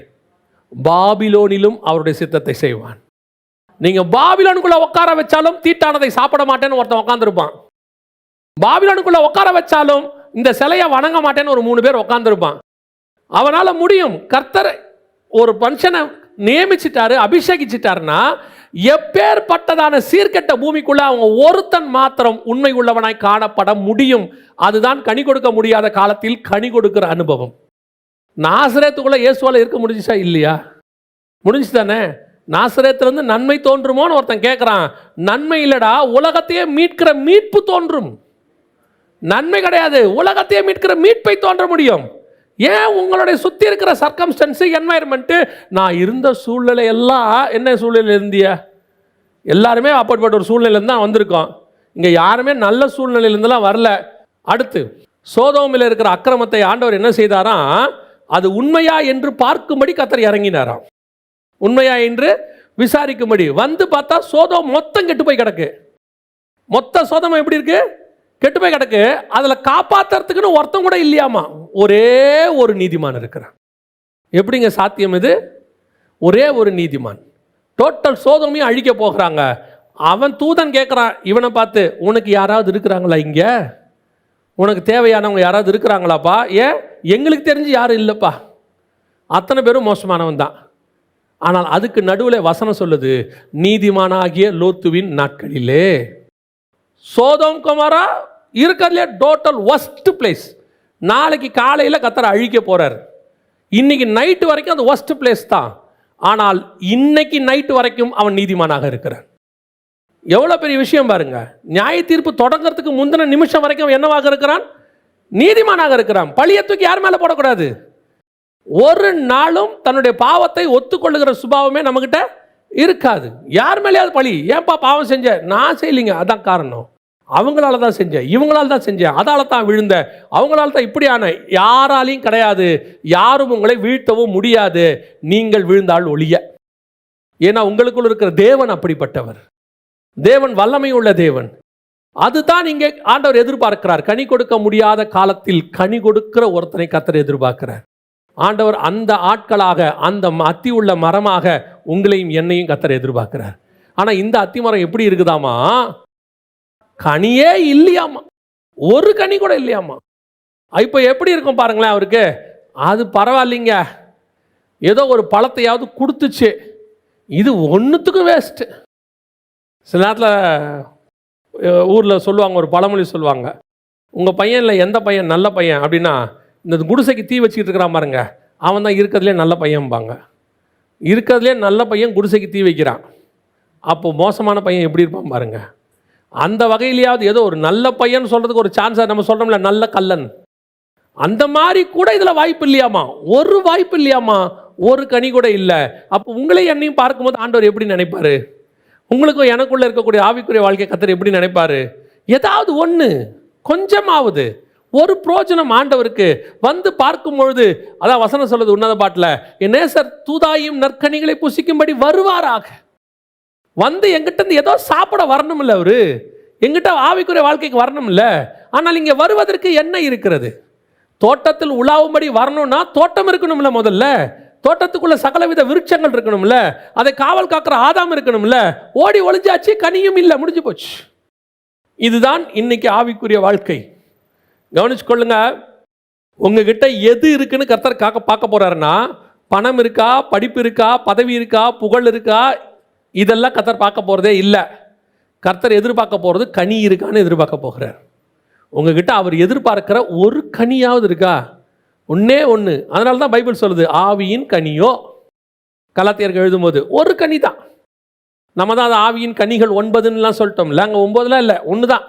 பாபிலோனிலும் அவருடைய சித்தத்தை செய்வான். நீங்க பாபிலோனுக்குள்ள உட்கார வச்சாலும் தீட்டானதை சாப்பிட மாட்டேன்னு ஒருத்தன் உட்காந்துருப்பான். பாபிலோனுக்குள்ள உட்கார வச்சாலும் இந்த சிலையை வணங்க மாட்டேன்னு ஒரு 3 பேர் உட்காந்துருப்பான். அவனால முடியும். கர்த்தர் ஒரு மனுஷனை நியமிச்சிட்டாரு, அபிஷேகிச்சிட்டாருன்னா எப்பேற்பட்டதான சீர்கெட்ட பூமிக்குள்ள அவங்க ஒருத்தன் மாத்திரம் உண்மை உள்ளவனாய் காணப்பட முடியும். அதுதான் கனி கொடுக்க முடியாத காலத்தில் கனி கொடுக்கிற அனுபவம். நாசரேத்துக்குள்ள இயேசுவால இருக்க முடிஞ்சுச்சா? இல்லையா? முடிஞ்சு தானே? நாசரேத்திலிருந்து நன்மை தோன்றுமோன்னு ஒருத்தன் கேட்கிறான். நன்மை இல்லடா, உலகத்தையே மீட்கிற மீட்பு தோன்றும். நன்மை கிடையாது, உலகத்தையே மீட்கிற மீட்பை தோன்ற முடியும். ஏன் உங்களுடைய சுற்றி இருக்கிற சர்க்கம்ஸ்டன்ஸு, என்வாயர்மெண்ட்டு, நான் இருந்த சூழ்நிலை எல்லாம் என்ன சூழ்நிலை இருந்திய? எல்லாருமே அப்படிப்பட்ட ஒரு சூழ்நிலையிலேருந்து தான் வந்திருக்கோம். இங்கே யாருமே நல்ல சூழ்நிலையிலேருந்துலாம் வரல. அடுத்து சோதோமில் இருக்கிற அக்கிரமத்தை ஆண்டவர் என்ன செய்தாராம்? அது உண்மையா என்று பார்க்கும்படி கர்த்தர் இறங்கினாராம். உண்மையா என்று விசாரிக்கும்படி வந்து பார்த்தா சோதோம் மொத்தம் கெட்டு போய் கிடக்கு. மொத்த சோதம் எப்படி இருக்கு? கெட்டு போய் கிடக்கு. அதில் காப்பாற்றுறதுக்குன்னு ஒருத்தம் கூட இல்லையாமா. ஒரே ஒரு நீதிமான் இருக்கிறான். எப்படிங்க சாத்தியம் இது? ஒரே ஒரு நீதிமான். டோட்டல் சோதோமையும் அழிக்க போகிறாங்க. அவன் தூதன் கேட்குறான் இவனை பார்த்து, உனக்கு யாராவது இருக்கிறாங்களா? இங்கே உனக்கு தேவையானவங்க யாராவது இருக்கிறாங்களாப்பா? ஏன்? எங்களுக்கு தெரிஞ்சு யாரும் இல்லைப்பா, அத்தனை பேரும் மோசமானவன் தான். ஆனால் அதுக்கு நடுவில் வசனம் சொல்லுது, நீதிமானாகிய லோத்துவின் நாட்களிலே. சோதோம் குமாரா இருக்கிறதுலே டோட்டல் ஒஸ்ட் பிளேஸ். நாளைக்கு காலையில் கர்த்தர் அழிக்க போறார். இன்னைக்கு நைட்டு வரைக்கும் அது ஒஸ்ட் பிளேஸ் தான். ஆனால் இன்னைக்கு நைட்டு வரைக்கும் அவன் நீதிமானாக இருக்கிறான். எவ்வளோ பெரிய விஷயம் பாருங்க. நியாய தீர்ப்பு தொடங்கிறதுக்கு முந்தின நிமிஷம் வரைக்கும் என்னவாக இருக்கிறான்? நீதிமானாக இருக்கிறான். பழியை தூக்கி யார் மேலே போடக்கூடாது. ஒரு நாளும் தன்னுடைய பாவத்தை ஒத்துக்கொள்ளுகிற சுபாவமே நம்மகிட்ட இருக்காது. யார் மேலேயாவது பழி, ஏன்பா பாவம் செஞ்ச? நான் செய்யலிங்க, அதான் காரணம், அவங்களால தான் செஞ்சேன், இவங்களால தான் செஞ்சேன், அதால தான் விழுந்த, அவங்களால தான் இப்படியான. யாராலையும் கிடையாது. யாரும் உங்களை வீழ்த்தவும் முடியாது, நீங்கள் விழுந்தால் ஒழிய. ஏன்னா உங்களுக்குள்ள இருக்கிற தேவன் அப்படிப்பட்டவர். தேவன் வல்லமை உள்ள தேவன். அதுதான் இங்கே ஆண்டவர் எதிர்பார்க்கிறார். கனி கொடுக்க முடியாத காலத்தில் கனி கொடுக்கிற ஒருத்தனை கர்த்தர் எதிர்பார்க்கிறார். ஆண்டவர் அந்த ஆட்களாக, அந்த அத்தி உள்ள மரமாக உங்களையும் என்னையும் கர்த்தர் எதிர்பார்க்கிறார். ஆனால் இந்த அத்தி மரம் எப்படி இருக்குதாமா? கனியே இல்லையாமா, ஒரு கனி கூட இல்லையாமா. இப்போ எப்படி இருக்கும் பாருங்களேன் அவருக்கு. அது பரவாயில்லைங்க, ஏதோ ஒரு பழத்தையாவது கொடுத்துச்சு, இது ஒன்றுத்துக்கும் வேஸ்ட்டு. சில நேரத்தில் ஊரில் சொல்லுவாங்க, ஒரு பழமொழி சொல்லுவாங்க, உங்கள் பையனில் எந்த பையன் நல்ல பையன் அப்படின்னா, இந்த குடிசைக்கு தீ வச்சுக்கிட்டு இருக்கிறான் பாருங்க, அவன் தான் இருக்கிறதுலே நல்ல பையன்பாங்க. இருக்கிறதுலே நல்ல பையன் குடிசைக்கு தீ வைக்கிறான், அப்போது மோசமான பையன் எப்படி இருப்பான் பாருங்க. அந்த வகையிலேயாவது ஏதோ ஒரு நல்ல பையன் சொல்கிறதுக்கு ஒரு சான்ஸாக நம்ம சொல்கிறோம்ல, நல்ல கல்லன், அந்த மாதிரி கூட இதில் வாய்ப்பு இல்லையாமா, ஒரு வாய்ப்பு இல்லையாமா, ஒரு கனி கூட இல்லை. அப்போ உங்களை என்னையும் பார்க்கும்போது ஆண்டவர் எப்படி நினைப்பார்? உங்களுக்கும் எனக்குள்ளே இருக்கக்கூடிய ஆவிக்குரிய வாழ்க்கை கர்த்தர் எப்படி நினைப்பார்? ஏதாவது ஒன்று கொஞ்சமாவது ஒரு பிரோஜனம் ஆண்டவருக்கு வந்து பார்க்கும் பொழுது, அதான் வசனம் சொல்லுது உன்னத பாட்டில், என் நேசர் தூதாயும் நற்கனிகளை புசிக்கும்படி வருவாராக. வந்து எங்கிட்ட ஏதோ சாப்பிட வரணும் இல்லை, அவரு எங்கிட்ட ஆவிக்குரிய வாழ்க்கைக்கு வரணும் இல்லை. ஆனால் இங்கே வருவதற்கு என்ன இருக்கிறது? தோட்டத்தில் உலாவும்படி வரணும்னா தோட்டம் இருக்கணும்ல, முதல்ல தோட்டத்துக்குள்ள சகலவித விருட்சங்கள் இருக்கணும்ல, அதை காவல் காக்கிற ஆதாம் இருக்கணும்ல. ஓடி ஒளிஞ்சாச்சு, கனியும் இல்லை, முடிஞ்சு போச்சு. இதுதான் இன்னைக்கு ஆவிக்குரிய வாழ்க்கை. கவனிச்சு கொள்ளுங்க. உங்ககிட்ட எது இருக்குன்னு கர்த்தர் பார்க்க போறாருன்னா, பணம் இருக்கா, படிப்பு இருக்கா, பதவி இருக்கா, புகழ் இருக்கா, இதெல்லாம் கர்த்தர் பார்க்க போறதே இல்லை. கர்த்தர் எதிர்பார்க்க போறது கனி இருக்கான்னு எதிர்பார்க்க போகிறார். உங்ககிட்ட அவர் எதிர்பார்க்கிற ஒரு கனியாவது இருக்கா? ஒன்னே ஒன்று. அதனால தான் பைபிள் சொல்லுது, ஆவியின் கனியோ. கலாத்தியருக்கு எழுதும்போது ஒரு கனி தான். நம்ம தான் அது ஆவியின் கனிகள் 9ன்னுலாம் சொல்லிட்டோம்ல, அங்கே 9லாம் இல்லை, ஒன்று தான்.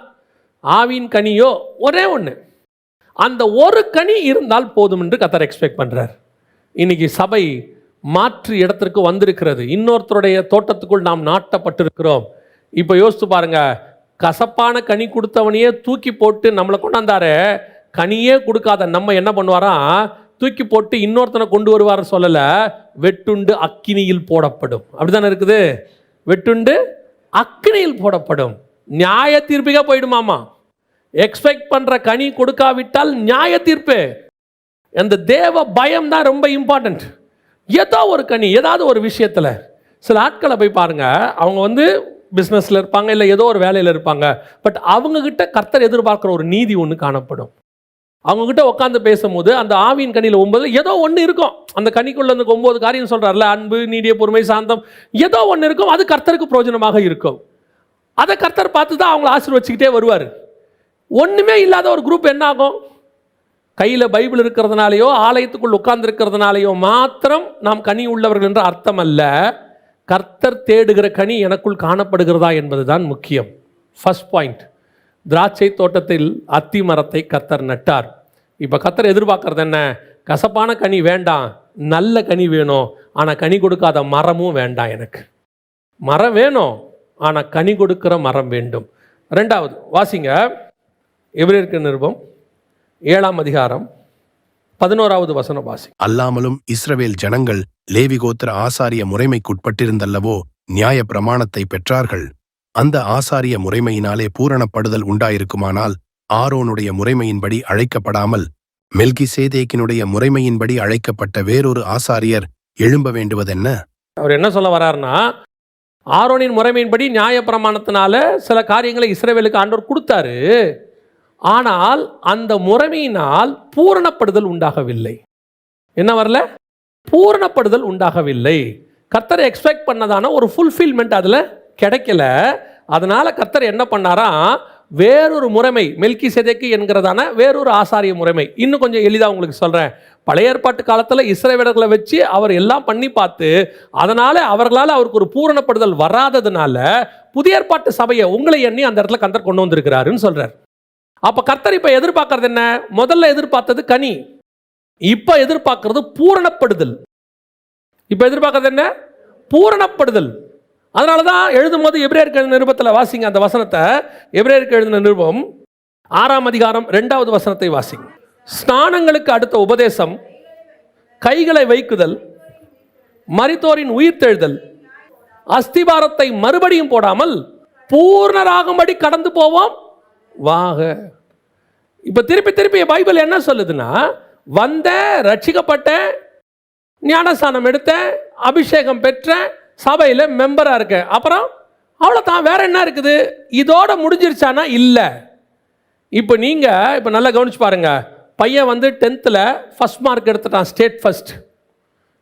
ஆவியின் கனியோ ஒரே ஒன்று. அந்த ஒரு கனி இருந்தால் போதும் என்று கர்த்தர் எக்ஸ்பெக்ட் பண்ணுறார். இன்னைக்கு சபை மாற்று இடத்திற்கு வந்திருக்கிறது. இன்னொருத்தருடைய தோட்டத்துக்குள் நாம் நாட்டப்பட்டிருக்கிறோம். இப்போ யோசித்து பாருங்க, கசப்பான கனி கொடுத்தவனையே தூக்கி போட்டு நம்மளை கொண்டாந்தாரு, கனியே கொடுக்காத நம்ம என்ன பண்ணுவாராம், தூக்கி போட்டு இன்னொருத்தனை கொண்டு வருவார் சொல்லலை, வெட்டுண்டு அக்கினியில் போடப்படும். அப்படித்தானே இருக்குது, வெட்டுண்டு அக்கினியில் போடப்படும். நியாய தீர்ப்புக்கே போயிடுமாமா. எக்ஸ்பெக்ட் பண்ணுற கனி கொடுக்காவிட்டால் நியாய தீர்ப்பு. அந்த தேவ பயம் தான் ரொம்ப இம்பார்ட்டன்ட். ஏதோ ஒரு கனி, ஏதாவது ஒரு விஷயத்தில். சில ஆட்களை போய் பாருங்கள், அவங்க பிஸ்னஸில் இருப்பாங்க, இல்லை ஏதோ ஒரு வேலையில் இருப்பாங்க, பட் அவங்கக்கிட்ட கர்த்தர் எதிர்பார்க்குற ஒரு நீதி ஒன்று காணப்படும். அவங்கக்கிட்ட உட்காந்து பேசும்போது அந்த ஆவியின் கனியில் 9 ஏதோ ஒன்று இருக்கும். அந்த கனிக்குள்ள அந்த 9 காரியம் சொல்கிறார்ல, அன்பு, நீடிய பொறுமை, சாந்தம், ஏதோ ஒன்று இருக்கும். அது கர்த்தருக்கு பிரயோஜனமாக இருக்கும். அதை கர்த்தர் பார்த்து தான் அவங்கள ஆசீர்வச்சிக்கிட்டே வருவார். ஒன்றுமே இல்லாத ஒரு குரூப் என்ன ஆகும்? கையில் பைபிள் இருக்கிறதுனாலையோ ஆலயத்துக்குள் உட்கார்ந்து இருக்கிறதுனாலையோ மாத்திரம் நாம் கனி உள்ளவர்கள் என்ற அர்த்தம் அல்ல. கர்த்தர் தேடுகிற கனி எனக்குள் காணப்படுகிறதா என்பது தான் முக்கியம். ஃபர்ஸ்ட் பாயிண்ட், திராட்சை தோட்டத்தில் அத்தி மரத்தை கர்த்தர் நட்டார். இப்போ கர்த்தர் எதிர்பார்க்கறது என்ன? கசப்பான கனி வேண்டாம், நல்ல கனி வேணும். ஆனால் கனி கொடுக்காத மரமும் வேண்டாம். எனக்கு மரம் வேணும், ஆனால் கனி கொடுக்கிற மரம் வேண்டும். 2வது வாசிங்க, எபிரேயருக்கு நிருபம் 7ஆம் அதிகாரம் 11வது வசனம் வாசி. அல்லாமலும் இஸ்ரவேல் ஜனங்கள் லேவி கோத்திர ஆசாரிய முறைமைக்குட்பட்டிருந்தல்லவோ நியாய பிரமாணத்தை பெற்றார்கள். அந்த ஆசாரிய முறைமையினாலே பூரணப்படுதல் உண்டாயிருக்குமானால் ஆரோனுடைய முறைமையின்படி அழைக்கப்படாமல் மெல்கிசேதேக்கினுடைய முறைமையின்படி அழைக்கப்பட்ட வேறொரு ஆசாரியர் எழும்ப வேண்டுவதென்ன? அவர் என்ன சொல்ல வர்றாருன்னா, ஆரோனின் முறைமையின்படி நியாய பிரமாணத்தினால சில காரியங்களை இஸ்ரவேலுக்கு ஆண்டவர் கொடுத்தாரு. ஆனால் அந்த முறைமையினால் பூரணப்படுதல் உண்டாகவில்லை. என்ன வரல? பூரணப்படுதல் உண்டாகவில்லை. கர்த்தரை எக்ஸ்பெக்ட் பண்ணதான ஒரு ஃபுல்ஃபில்மெண்ட் அதில் கிடைக்கல. அதனால கர்த்தர் என்ன பண்ணாரா, வேறொரு முறைமை, மெல்கிசேதேக்கு என்கிறதான வேறொரு ஆசாரிய முறைமை. இன்னும் கொஞ்சம் எளிதாக உங்களுக்கு சொல்கிறேன். பழைய ஏற்பாட்டு காலத்தில் இஸ்ரவேலர்களை வச்சு அவர் எல்லாம் பண்ணி பார்த்து, அதனால் அவர்களால் அவருக்கு ஒரு பூரணப்படுதல் வராததுனால புதிய ஏற்பாட்டு சபையை உங்களை எண்ணி அந்த இடத்துல கர்த்தர் கொண்டு வந்திருக்கிறாருன்னு சொல்கிறார். அப்போ கர்த்தர் இப்போ எதிர்பார்க்கறது என்ன? முதல்ல எதிர்பார்த்தது கனி, இப்போ எதிர்பார்க்கறது பூரணப்படுதல். இப்போ எதிர்பார்க்கறது என்ன? பூரணப்படுதல். அதனால தான் எழுதும் போது எபிரேயருக்கு எழுதின நிருபத்தில் வாசிங்க அந்த வசனத்தை. எபிரேயருக்கு எழுதின நிருபம் 6ஆம் அதிகாரம் 2வது வசனத்தை வாசிங்க. ஸ்நானங்களுக்கு அடுத்த உபதேசம், கைகளை வைக்குதல், மரித்தோரின் உயிர்த்தெழுதல், அஸ்திபாரத்தை மறுபடியும் போடாமல் பூர்ணராகும்படி கடந்து போவோம் வாக. இப்போ திருப்பி திருப்பி பைபிள் என்ன சொல்லுதுன்னா, வந்தேன், ரட்சிக்கப்பட்டேன், ஞானஸ்நானம் எடுத்தேன், அபிஷேகம் பெற்றேன், சபையில் மெம்பராக இருக்கேன், அப்புறம் அவ்வளோதான், வேற என்ன இருக்குது? இதோட முடிஞ்சிருச்சானா இல்லை. இப்போ நீங்கள் இப்போ நல்லா கவனிச்சு பாருங்க. பையன் வந்து 10th ஃபர்ஸ்ட் மார்க் எடுத்துட்டான், ஸ்டேட் ஃபர்ஸ்ட்.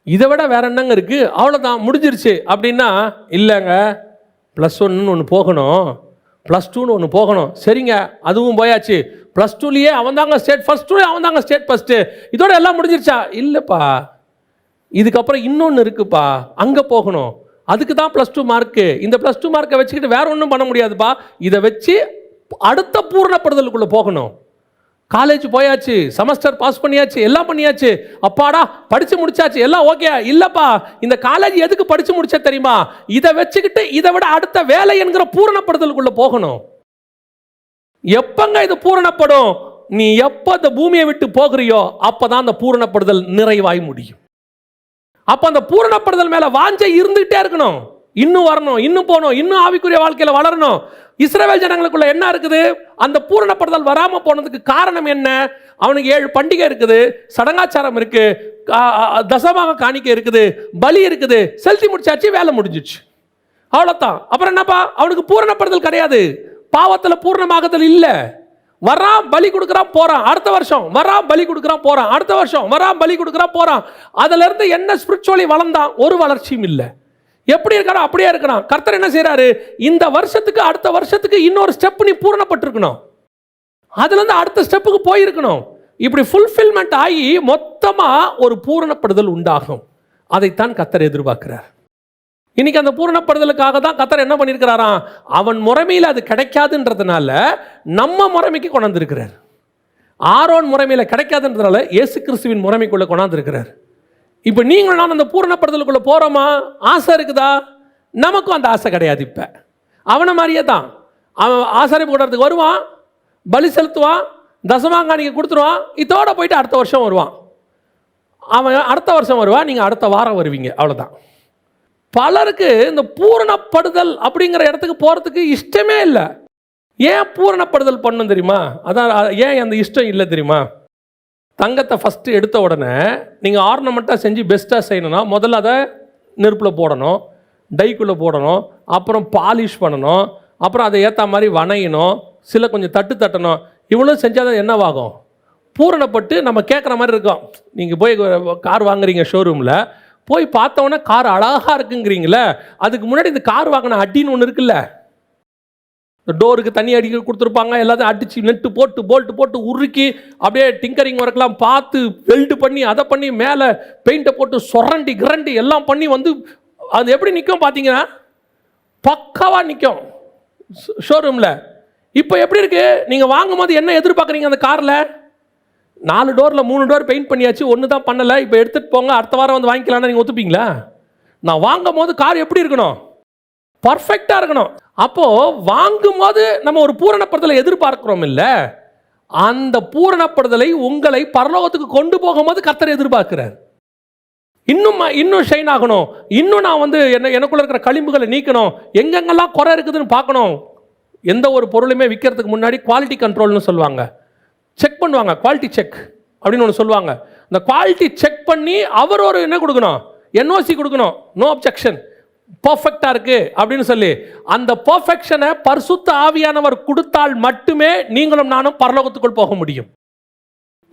இதை விட வேற என்னங்க இருக்குது? அவ்வளோதான், முடிஞ்சிருச்சு அப்படின்னா இல்லைங்க, +1 ஒன்று போகணும், +2 ஒன்று போகணும். சரிங்க, அதுவும் போயாச்சு. +2லேயே அவன் தாங்க ஸ்டேட் ஃபர்ஸ்ட், அவன் தாங்க ஸ்டேட் ஃபர்ஸ்ட்டு, இதோட எல்லாம் முடிஞ்சிருச்சா? இல்லைப்பா, இதுக்கப்புறம் இன்னொன்று இருக்குப்பா, அங்கே போகணும். அதுக்கு தான் +2 மார்க்கு. இந்த +2 மார்க்கை வச்சுக்கிட்டு வேற ஒன்றும் பண்ண முடியாதுப்பா. இதை வச்சு அடுத்த பூரணப்படுதலுக்குள்ளே போகணும். காலேஜ் போயாச்சு, செமஸ்டர் பாஸ் பண்ணியாச்சு, எல்லாம் பண்ணியாச்சு, அப்பாடா படித்து முடிச்சாச்சு, எல்லாம் ஓகே. இல்லைப்பா, இந்த காலேஜ் எதுக்கு படித்து முடிச்ச தெரியுமா? இதை வச்சுக்கிட்டு இதை விட அடுத்த வேலை என்கிற பூரணப்படுதலுக்குள்ளே போகணும். எப்பங்க இது பூரணப்படும்? நீ எப்போ இந்த பூமியை விட்டு போகிறியோ அப்போதான் அந்த பூரணப்படுதல் நிறைவாய் முடியும். அப்போ அந்த பூரணப்படுதல் மேலே வாஞ்சை இருந்துகிட்டே இருக்கணும். இன்னும் வரணும், இன்னும் போகணும், இன்னும் ஆவிக்குரிய வாழ்க்கையில் வளரணும். இஸ்ரவேல் ஜனங்களுக்குள்ள என்ன இருக்குது? அந்த பூரணப்படுதல் வராமல் போனதுக்கு காரணம் என்ன? அவனுக்கு 7 பண்டிகை இருக்குது, சடங்காச்சாரம் இருக்கு, தசமாக காணிக்கை இருக்குது, பலி இருக்குது, செலுத்தி முடிச்சாச்சு, வேலை முடிஞ்சிச்சு, அவ்வளோதான். அப்புறம் என்னப்பா? அவனுக்கு பூரணப்படுதல் கிடையாது, பாவத்தில் பூர்ணமாகுதல் இல்லை. வரான், பலி கொடுக்குறான், போறான், அடுத்த வருஷம் வரான், பலி கொடுக்குறான், போறான், அடுத்த வருஷம் வரான், பலி கொடுக்குறான், போறான். அதுல இருந்து என்ன ஸ்பிரிச்சுவலி வளர்ந்தான்? ஒரு வளர்ச்சியும் இல்லை. எப்படி இருக்காரோ அப்படியே இருக்கிறான். கர்த்தர் என்ன செய்யறாரு? இந்த வருஷத்துக்கு அடுத்த வருஷத்துக்கு இன்னொரு ஸ்டெப் நீ பூரணப்பட்டிருக்கணும், அதுல இருந்து அடுத்த ஸ்டெப்புக்கு போயிருக்கணும். இப்படி ஃபுல்ஃபில்மெண்ட் ஆகி மொத்தமா ஒரு பூரணப்படுதல் உண்டாகும். அதைத்தான் கர்த்தர் எதிர்பார்க்கிறார். இன்னைக்கு அந்த பூரணப்படுதலுக்காக தான் கர்த்தர் என்ன பண்ணியிருக்கிறாராம்? அவன் முறைமையில் அது கிடைக்காதுன்றதுனால நம்ம முறைமைக்கு கொண்டாந்துருக்கிறார். ஆரோன் முறைமையில் கிடைக்காதுன்றதுனால இயேசு கிறிஸ்துவின் முறைமைக்குள்ள கொண்டாந்துருக்கிறார். இப்போ நீங்கள் நான் அந்த பூரணப்படுதலுக்குள்ள போகிறோமா? ஆசை இருக்குதா? நமக்கும் அந்த ஆசை கிடையாது. இப்போ அவனை மாதிரியே தான். அவன் ஆசாரிப்பு கூட்டத்துக்கு வருவான், பலி செலுத்துவான், தசமாங்காணிக்கு கொடுத்துருவான், இதோட போயிட்டு அடுத்த வருஷம் வருவான். அவன் அடுத்த வருஷம் வருவான், நீங்கள் அடுத்த வாரம் வருவீங்க, அவ்வளோதான். பலருக்கு இந்த பூரணப்படுதல் அப்படிங்கிற இடத்துக்கு போகிறதுக்கு இஷ்டமே இல்லை. ஏன் பூரணப்படுதல் பண்ணணும் தெரியுமா? அதான் ஏன் அந்த இஷ்டம் இல்லை தெரியுமா? தங்கத்தை ஃபஸ்ட்டு எடுத்த உடனே நீங்கள் ஆர்னமெண்ட்டாக செஞ்சு பெஸ்ட்டாக செய்யணும்னா முதல்ல அதை நெருப்பில் போடணும், டைக்குள்ளே போடணும், அப்புறம் பாலிஷ் பண்ணணும், அப்புறம் அதை ஏற்ற மாதிரி வணையணும், சில கொஞ்சம் தட்டணும். இவ்வளோ செஞ்சால் தான் என்னவாகும்? பூரணப்பட்டு நம்ம கேட்குற மாதிரி இருக்கும். நீங்கள் போய் கார் வாங்குறீங்க ஷோரூமில், போய் பார்த்தோன்னே கார் அழகாக இருக்குங்கிறீங்களே, அதுக்கு முன்னாடி இந்த கார் வாங்கின அடின்னு ஒன்று இருக்குல்ல, இந்த டோருக்கு தண்ணி அடிக்க கொடுத்துருப்பாங்க, எல்லாத்தையும் அடித்து நெட்டு போட்டு போல்ட்டு போட்டு உருக்கி அப்படியே டிங்கரிங் ஒர்க்லாம் பார்த்து வெல்டு பண்ணி அதை பண்ணி மேலே பெயிண்ட்டை போட்டு சொரண்டி கிரண்டி எல்லாம் பண்ணி வந்து அது எப்படி நிற்கும் பார்த்தீங்கன்னா பக்காவாக நிற்கும் ஷோரூமில். இப்போ எப்படி இருக்குது? நீங்கள் வாங்கும் போது என்ன எதிர்பார்க்குறீங்க? அந்த காரில் 4 டோரில் 3 டோர் பெயிண்ட் பண்ணியாச்சு, ஒன்று தான் பண்ணலை, இப்போ எடுத்துகிட்டு போங்க, அடுத்த வாரம் வந்து வாங்கிக்கலான்னு நீங்கள் ஒத்துப்பீங்களா? நான் வாங்கும் போது கார் எப்படி இருக்கணும்? பர்ஃபெக்டாக இருக்கணும். அப்போது வாங்கும் போது நம்ம ஒரு பூரணப்படுதலை எதிர்பார்க்கிறோம் இல்லை, அந்த பூரணப்படுதலை உங்களை பரலோகத்துக்கு கொண்டு போகும்போது கர்த்தர் எதிர்பார்க்கிறார். இன்னும் ஷைன் ஆகணும், இன்னும் நான் வந்து எனக்குள்ள இருக்கிற களிம்புகளை நீக்கணும், எங்கெங்கெல்லாம் குறை இருக்குதுன்னு பார்க்கணும். எந்த ஒரு பொருளுமே விற்கிறதுக்கு முன்னாடி குவாலிட்டி கண்ட்ரோல்னு சொல்லுவாங்க, செக் பண்ணுவாங்க, குவாலிட்டி செக் அப்படின்னு ஒன்று சொல்லுவாங்க. அந்த குவாலிட்டி செக் பண்ணி அவர் ஒரு என்ன கொடுக்கணும்? என்ஓசி கொடுக்கணும், நோ அப்ஜெக்ஷன், பர்ஃபெக்டாக இருக்குது அப்படின்னு சொல்லி. அந்த பர்ஃபெக்ஷனை பரிசுத்த ஆவியானவர் கொடுத்தால் மட்டுமே நீங்களும் நானும் பரலோகத்துக்குள் போக முடியும்.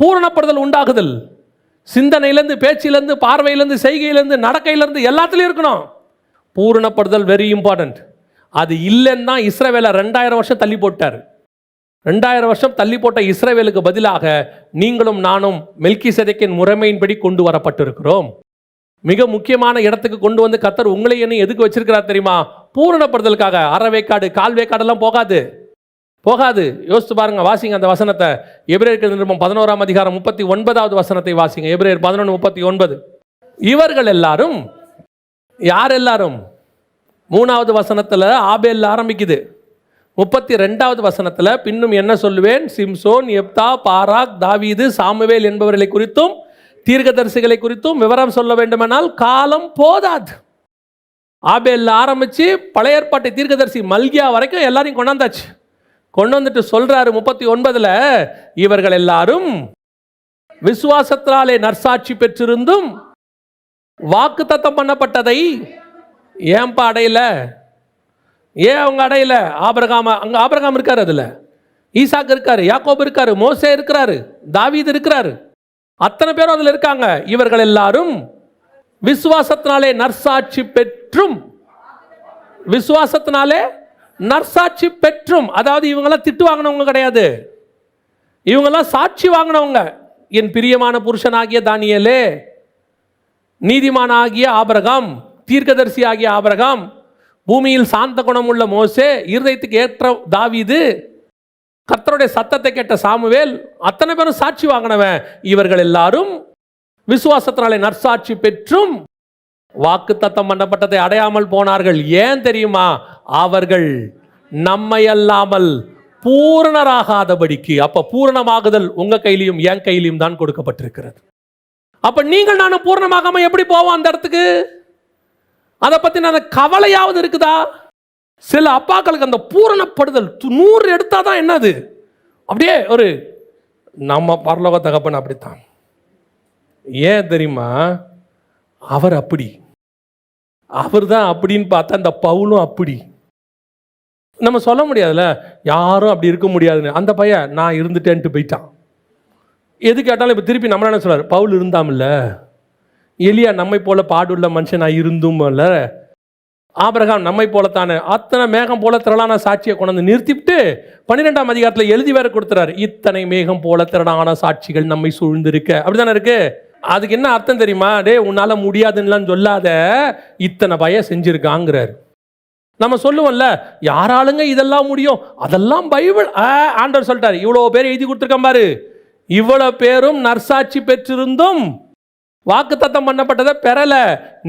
பூரணப்படுதல் உண்டாகுதல் சிந்தனையிலேருந்து, பேச்சிலேருந்து, பார்வையிலேருந்து, செய்கையிலேருந்து, நடக்கையிலேருந்து எல்லாத்துலேயும் இருக்கணும். பூரணப்படுதல் வெரி இம்பார்ட்டன்ட். அது இல்லைன்னு தான் இஸ்ரவேலை 2000 வருஷம் தள்ளி போட்டார். 2000 வருஷம் தள்ளி போட்ட இஸ்ரவேலுக்கு பதிலாக நீங்களும் நானும் மெல்கிசேதேக்கின் முறைமையின்படி கொண்டு வரப்பட்டிருக்கிறோம். மிக முக்கியமான இடத்துக்கு கொண்டு வந்து கர்த்தர் உங்களை என்ன எதுக்கு வச்சிருக்கிறார் தெரியுமா? பூரணப்படுதலுக்காக. அறவேக்காடு, கால்வேக்காடெல்லாம் போகாது. யோசித்து பாருங்க, வாசிங்க அந்த வசனத்தை. எபிரேயர் நிருபம் 11ஆம் அதிகாரம் 39வது வசனத்தை வாசிங்க. எபிரேயர் 11:39. இவர்கள் எல்லாரும் யார்? எல்லாரும் 3வது வசனத்தில் ஆபேல் ஆரம்பிக்குது. 32வது வசனத்தில் பின்னும் என்ன சொல்லுவேன், சிம்சோன், எப்தா, பாராக், தாவீது, சாமுவேல் என்பவர்களை குறித்தும் தீர்க்கதரிசிகளை குறித்தும் விவரம் சொல்ல வேண்டுமானால் காலம் போதாது. ஆபேல் ஆரம்பிச்சு பழைய ஏற்பாட்டை தீர்க்கதரிசி மல்கியா வரைக்கும் எல்லாரையும் கொண்டு வந்துட்டு சொல்றாரு 39ல், இவர்கள் எல்லாரும் விசுவாசத்தினாலே நற்சாட்சி பெற்றிருந்தும் வாக்குத்தத்தம் பண்ணப்பட்டதை ஏன்பா அடையல? ஏன் அவங்க அடையல? அங்க ஆபிரகாம் இருக்காரு, அதுல ஈசாக்கு இருக்காரு, யாக்கோபு இருக்காரு, மோசே இருக்கிறாரு, தாவீது இருக்கிறாரு, அத்தனை பேரும் அதுல இருக்காங்க. இவர்கள் எல்லாரும் விசுவாசத்தினாலே நற்சாட்சி பெற்றும், விசுவாசத்தினாலே நற்சாட்சி பெற்றும், அதாவது இவங்கெல்லாம் திட்டு வாங்கினவங்க கிடையாது, இவங்கெல்லாம் சாட்சி வாங்கினவங்க. என் பிரியமான புருஷனாகிய தானியேலே, நீதிமானாகிய ஆபிரகாம், தீர்க்கதரிசி ஆகிய ஆபிரகாம், பூமியில் சாந்த குணம் உள்ள மோசே, இருதயத்துக்கு ஏற்ற தாவீது, கர்த்தருடைய சத்தத்தை கேட்ட சாமுவேல், அத்தனை பேரும் சாட்சி வாங்கினவன். இவர்கள் எல்லாரும் விசுவாசத்தினாலே நற்சாட்சி பெற்றும் வாக்குத்தத்தம் பண்ணப்பட்டதை அடையாமல் போனார்கள். ஏன் தெரியுமா? அவர்கள் நம்மை அல்லாமல் பூரணராகாதபடிக்கு. அப்ப பூரணமாகுதல் உங்க கையிலையும் என் கையிலையும் தான் கொடுக்கப்பட்டிருக்கிறது. அப்ப நீங்கள் நானும் பூரணமாகாம எப்படி போவோம் அந்த இடத்துக்கு? அதை பத்தி நான் கவலையாவது இருக்குதா? சில அப்பாக்களுக்கு அந்த பூரணப்படுதல் 100 எடுத்தாதான் என்னது, அப்படியே ஒரு நம்ம பரலோக தகப்பன் அப்படித்தான். ஏன் தெரியுமா? அவர் அப்படி, அவர் தான் அப்படின்னு பார்த்தா அந்த பவுலும் அப்படி. நம்ம சொல்ல முடியாதுல்ல, யாரும் அப்படி இருக்க முடியாதுன்னு. அந்த பையன் நான் இருந்துட்டேன்ட்டு போயிட்டான். எது கேட்டாலும் இப்போ திருப்பி நம்மள என்ன சொல்றாரு? பவுல் இருந்தாமில்ல, எலியா நம்மை போல பாடுள்ள மனுஷன் நான் இருந்தும் இல்ல, ஆபிரகாம் நம்மை போலத்தானே, அத்தனை மேகம் போல திரளான சாட்சியை கொண்டு வந்து நிறுத்திவிட்டு 12ஆம் அதிகாரத்தில் எழுதி வேற கொடுத்துறாரு, இத்தனை மேகம் போல திரளான சாட்சிகள் நம்மை சூழ்ந்திருக்க. அப்படித்தானே இருக்கு. அதுக்கு என்ன அர்த்தம் தெரியுமா? டே உன்னால முடியாதுன்னு சொல்லாத, இத்தனை பய செஞ்சிருக்காங்கிறாரு. நம்ம சொல்லுவோம்ல, யாராலுங்க இதெல்லாம் முடியும்? அதெல்லாம் பைபிள். ஆண்டவர் சொல்லிட்டாரு, இவ்வளவு பேர் எழுதி கொடுத்துருக்கேன் பாரு, இவ்வளவு பேரும் நற்சாட்சி பெற்றிருந்தும் வாக்குத்தத்தம் பண்ணப்பட்டதை பெறல,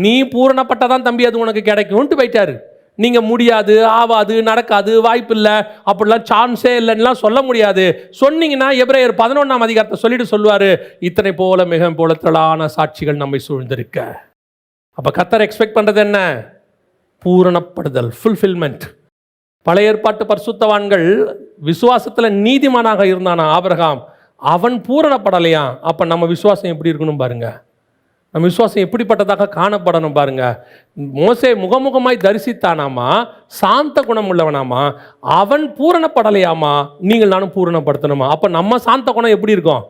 நீ பூரணப்பட்டதான் தம்பி, அது உனக்கு கிடைக்கும்ட்டு போயிட்டாரு. நீங்க முடியாது, ஆவாது, நடக்காது, வாய்ப்பு இல்லை, அப்படிலாம் சான்ஸே இல்லைன்னா சொல்ல முடியாது. சொன்னீங்கன்னா எபிரேயர் 11ஆம் அதிகாரத்தை சொல்லிட்டு சொல்லுவாரு, இத்தனை போல மிக போல திரளான சாட்சிகள் நம்மை சூழ்ந்திருக்க. அப்ப கர்த்தர் எக்ஸ்பெக்ட் பண்றது என்ன? பூரணப்படுதல், ஃபுல்ஃபில்மெண்ட். பழைய ஏற்பாட்டு பரிசுத்தவான்கள் விசுவாசத்துல நீதிமானாக இருந்தானா ஆபிரகாம், அவன் பூரணப்படலையா. அப்ப நம்ம விசுவாசம் எப்படி இருக்கணும் பாருங்க, நம்ம விசுவாசம் எப்படிப்பட்டதாக காணப்படணும் பாருங்க. மோசே முகமுகமாய் தரிசித்தானாமா, சாந்த குணம் உள்ளவனாமா, அவன் பூரணப்படலையாமா, நீங்கள் நானும் பூரணப்படுத்தணுமா. அப்ப நம்ம சாந்த குணம் எப்படி இருக்கும்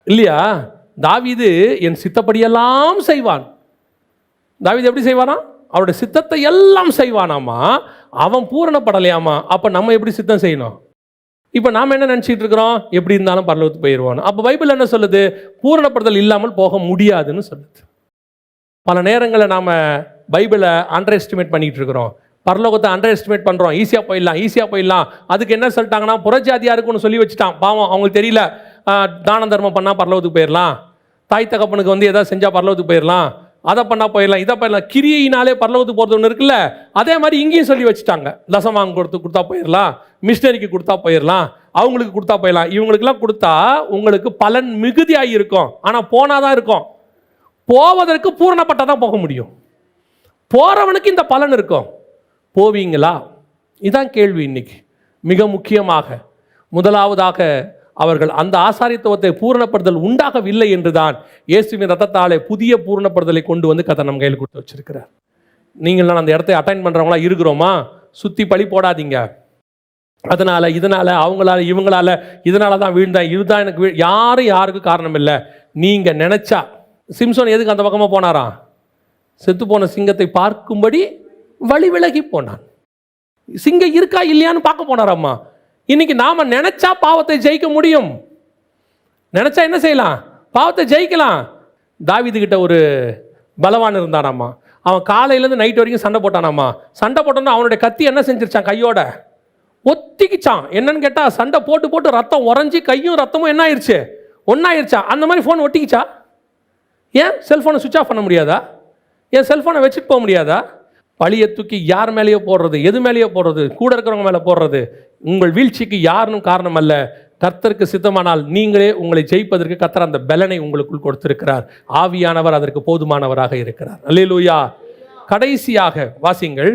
இல்லையா? தாவீது என் சித்தப்படியெல்லாம் செய்வான். தாவீது எப்படி செய்வானா? அவருடைய சித்தத்தை எல்லாம் செய்வானாமா, அவன் பூரணப்படலையாமா. அப்ப நம்ம எப்படி சித்தம் செய்யணும்? இப்போ நாம் என்ன நினச்சிட்டு இருக்கிறோம்? எப்படி இருந்தாலும் பரலோகத்துக்கு போயிடுவோம். அப்போ பைபிள் என்ன சொல்லுது? பூரணப்படுதல் இல்லாமல் போக முடியாதுன்னு சொல்லுது. பல நேரங்களில் நாம் பைபிளை அண்டர் எஸ்டிமேட் பண்ணிகிட்டு இருக்கிறோம், பரலோகத்தை அண்டர் எஸ்டிமேட் பண்ணுறோம். ஈஸியாக போயிடலாம், ஈஸியாக போயிடலாம். அதுக்கு என்ன சொல்லிட்டாங்கன்னா, புறஜாதியாக இருக்குன்னு சொல்லி வச்சுட்டான். பாவம், அவங்களுக்கு தெரியல, தான தர்மம் பண்ணால் பரலோகத்துக்கு போயிடலாம், தாய் தகப்பனுக்கு வந்து எதாவது செஞ்சால் பரலோகத்துக்கு போயிடலாம், அதை பண்ணால் போயிடலாம், இதை போயிடலாம். கிரியையினாலே பரலோகத்துக்கு போகிறது ஒன்று இருக்குல்ல, அதே மாதிரி இங்கேயும் சொல்லி வச்சுட்டாங்க. தசமாங்க கொடுத்தா போயிடலாம், மிஷினரிக்கு கொடுத்தா போயிடலாம், அவங்களுக்கு கொடுத்தா போயிடலாம். இவங்களுக்கெல்லாம் கொடுத்தா உங்களுக்கு பலன் மிகுதியாகி இருக்கும், ஆனால் போனாதான் இருக்கும். போவதற்கு பூரணப்பட்டாதான் போக முடியும். போறவனுக்கு இந்த பலன் இருக்கும். போவீங்களா? இதான் கேள்வி இன்னைக்கு. மிக முக்கியமாக முதலாவதாக அவர்கள் அந்த ஆசாரியத்துவத்தை பூரணப்படுதல் உண்டாகவில்லை என்றுதான் இயேசுவின் ரத்தத்தாலே புதிய பூரணப்படுதலை கொண்டு வந்து கர்த்தர் நம்ம கையில் கொடுத்து வச்சிருக்கிறார். நீங்கள் அந்த இடத்தை அட்டைன் பண்ணுறவங்களா இருக்கிறோமா? சுற்றி பழி போடாதீங்க. அதனால் இதனால் அவங்களால இவங்களால இதனால தான் வீழ்ந்தேன், இதுதான் எனக்கு யாரும் யாருக்கு காரணம் இல்லை. நீங்கள் நினச்சா சிம்சோன் எதுக்கு அந்த பக்கமாக போனாராம்? செத்து போன சிங்கத்தை பார்க்கும்படி வழி விலகி போனான். சிங்கம் இருக்கா இல்லையான்னு பார்க்க போனாராம்மா. இன்னைக்கு நாம நினைச்சா பாவத்தை ஜெயிக்க முடியும். நினைச்சா என்ன செய்யலாம்? பாவத்தை ஜெயிக்கலாம். தாவீது கிட்ட ஒரு பலவான் இருந்தானாமா. அவன் காலையிலேருந்து நைட் வரைக்கும் சண்டை போட்டானாமா. சண்டை போட்டோன்னா அவனுடைய கத்தி என்ன செஞ்சிருச்சான்? கையோட ஒத்திக்கிச்சான். என்னன்னு கேட்டால், சண்டை போட்டு போட்டு ரத்தம் உறைஞ்சி கையும் ரத்தமும் என்ன ஆயிடுச்சு? ஒன்றாயிருச்சா. அந்த மாதிரி ஃபோன் ஒட்டிக்கிச்சா? ஏன் செல்ஃபோனை சுவிட்ச் ஆஃப் பண்ண முடியாதா? ஏன் செல்ஃபோனை வச்சுட்டு போக முடியாதா? பழியை தூக்கி யார் மேலேயோ போடுறது, எது மேலேயோ போடுறது, கூட இருக்கிறவங்க மேலே போடுறது உங்கள் வீழ்ச்சிக்கு யாரும் காரணம் அல்ல. கர்த்தருக்கு சித்தமானால் நீங்களே உங்களை ஜெயிப்பதற்கு கர்த்தர் அந்த பலனை உங்களுக்குள் கொடுத்திருக்கிறார். ஆவியானவர் அதற்கு போதுமானவராக இருக்கிறார். அல்லேலூயா. கடைசியாக வாசிங்கள்,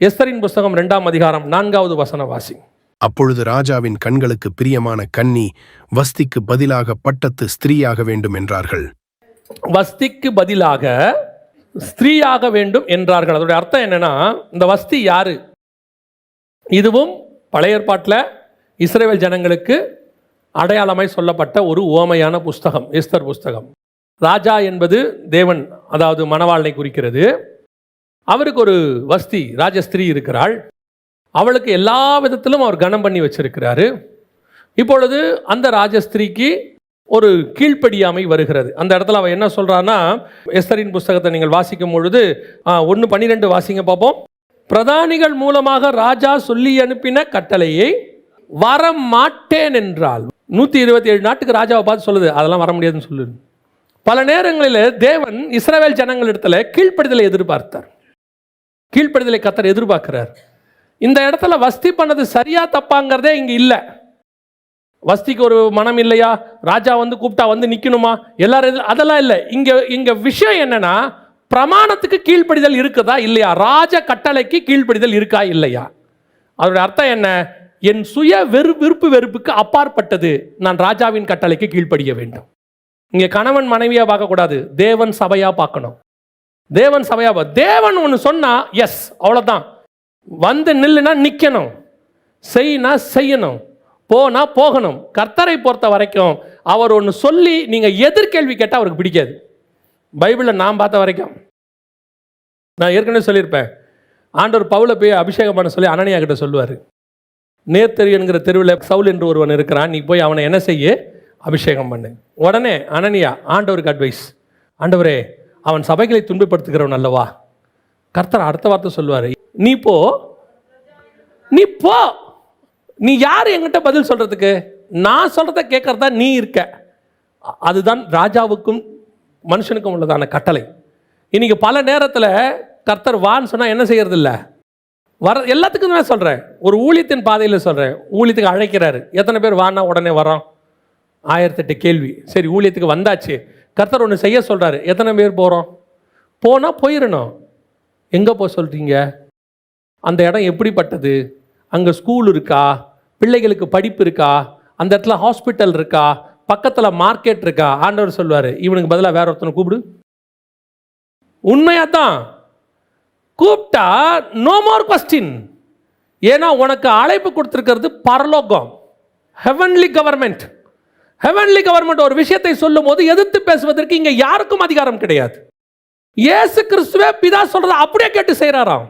எஸ்தரின் புஸ்தகம் 2ஆம் அதிகாரம் 4வது வசனம் வாசிங்க. அப்பொழுது ராஜாவின் கண்களுக்கு பிரியமான கன்னி வஸ்திக்கு பதிலாக பட்டத்து ஸ்திரீயாக வேண்டும் என்றார்கள். வஸ்திக்கு பதிலாக ஸ்திரீயாக வேண்டும் என்றார்கள். அதோடைய அர்த்தம் என்னன்னா, இந்த வஸ்தி யாரு? இதுவும் பழைய ஏற்பாட்டில் இஸ்ரவேல் ஜனங்களுக்கு அடையாளமாய் சொல்லப்பட்ட ஒரு உவமையான புஸ்தகம், எஸ்தர் புஸ்தகம். ராஜா என்பது தேவன், அதாவது மணவாளனை குறிக்கிறது. அவருக்கு ஒரு வஸ்தி ராஜஸ்திரீ இருக்கிறாள். அவளுக்கு எல்லா விதத்திலும் அவர் கனம் பண்ணி வச்சிருக்கிறாரு. இப்பொழுது அந்த ராஜஸ்திரீக்கு ஒரு கீழ்ப்படியாமை வருகிறது. அந்த இடத்துல அவன் என்ன சொல்றான்னா, எஸ்தரின் புஸ்தகத்தை நீங்கள் வாசிக்கும் பொழுது 1:12 வாசிங்க பார்ப்போம். பிரதானிகள் மூலமாக ராஜா சொல்லி அனுப்பின கட்டளையை வர மாட்டேன் என்றால், 127 நாட்டுக்கு ராஜாவை பார்த்து சொல்லுது, அதெல்லாம் வர முடியாதுன்னு சொல்லுது. பல நேரங்களில் தேவன் இஸ்ரவேல் ஜனங்களிடத்துல கீழ்ப்படிதலை எதிர்பார்த்தார். கீழ்ப்படிதலை கர்த்தர் எதிர்பார்க்கிறார். இந்த இடத்துல வஸ்தி பண்ணது சரியா தப்பாங்கிறதே இங்க இல்லை. வஸ்திக்கு ஒரு மனம் இல்லையா? ராஜா வந்து கூப்பிட்டா வந்து நிற்கணுமா? எல்லாரும் அதெல்லாம் இல்லை. இங்க விஷயம் என்னன்னா, பிரமாணத்துக்கு கீழ்ப்படிதல் இருக்குதா இல்லையா? ராஜ கட்டளைக்கு கீழ்ப்படிதல் இருக்கா இல்லையா? அதோட அர்த்தம் என்ன? என் சுய விருப்பு வெறுப்புக்கு அப்பாற்பட்டது நான் ராஜாவின் கட்டளைக்கு கீழ்ப்படிய வேண்டும். இங்க கணவன் மனைவியா பார்க்கக்கூடாது, தேவன் சபையா பார்க்கணும். தேவன் சபையா தேவன் ஒன்று சொன்னா எஸ், அவ்வளோதான். வந்து நில்லுனா நிற்கணும், செய்யினா செய்யணும், போனா போகணும். கர்த்தரை பொறுத்த வரைக்கும் அவர் ஒன்று சொல்லி நீங்கள் எதிர்கேள்வி கேட்டால் அவருக்கு பிடிக்காது. பைபிளில் நான் பார்த்த வரைக்கும், நான் ஏற்கனவே சொல்லியிருப்பேன், ஆண்டவர் பவுலை போய் அபிஷேகம் பண்ண சொல்லி அனனியா கிட்ட சொல்லுவார். நேர்த்தெரு என்கிற தெருவில் சவுல் என்று ஒருவன் இருக்கிறான், நீ போய் அவனை என்ன செய்ய? அபிஷேகம் பண்ணு. உடனே அனனியா ஆண்டவருக்கு அட்வைஸ், ஆண்டவரே அவன் சபைகளை துன்பப்படுத்துகிறவன் அல்லவா? கர்த்தர் அடுத்த வார்த்தை சொல்லுவார், நீ போ, நீ போ. நீ யார் என்கிட்ட பதில் சொல்றதுக்கு? நான் சொல்றத கேட்கறதா நீ இருக்க. அதுதான் ராஜாவுக்கும் மனுஷனுக்கும் உள்ளதான கட்டளை. இன்னைக்கு பல நேரத்தில் கர்த்தர் வான்னு சொன்னா என்ன செய்யறது இல்லை, வர எல்லாத்துக்கும் நான் சொல்றேன். ஒரு ஊழியத்தின் பாதையில் சொல்றேன், ஊழியத்துக்கு அழைக்கிறாரு, எத்தனை பேர் வானா உடனே வரோம்? 1008 கேள்வி. சரி, ஊழியத்துக்கு வந்தாச்சு, கர்த்தர் ஒன்று செய்ய சொல்றாரு, எத்தனை பேர் போகிறோம்? போனால் போயிடணும். எங்கே போக சொல்கிறீங்க? அந்த இடம் எப்படிப்பட்டது? அங்கே ஸ்கூல் இருக்கா? பிள்ளைகளுக்கு படிப்பு இருக்கா? அந்த இடத்துல ஹாஸ்பிட்டல் இருக்கா? பக்கத்தில் மார்க்கெட் இருக்கா? ஆண்டவர் சொல்வார், இவனுக்கு பதிலாக வேற ஒருத்தனை கூப்பிடு. உண்மையாக தான் கூப்பிட்டா நோ மோர் கொஸ்டின். ஏன்னா உனக்கு அழைப்பு கொடுத்துருக்கிறது பரலோகம், ஹெவன்லி கவர்மெண்ட். ஹெவன்லி கவர்மெண்ட் ஒரு விஷயத்தை சொல்லும் போது எதிர்த்து பேசுவதற்கு இங்கே யாருக்கும் அதிகாரம் கிடையாது. இயேசு கிறிஸ்துவே பிதா சொல்றத அப்படியே கேட்டு செய்கிறாராம்.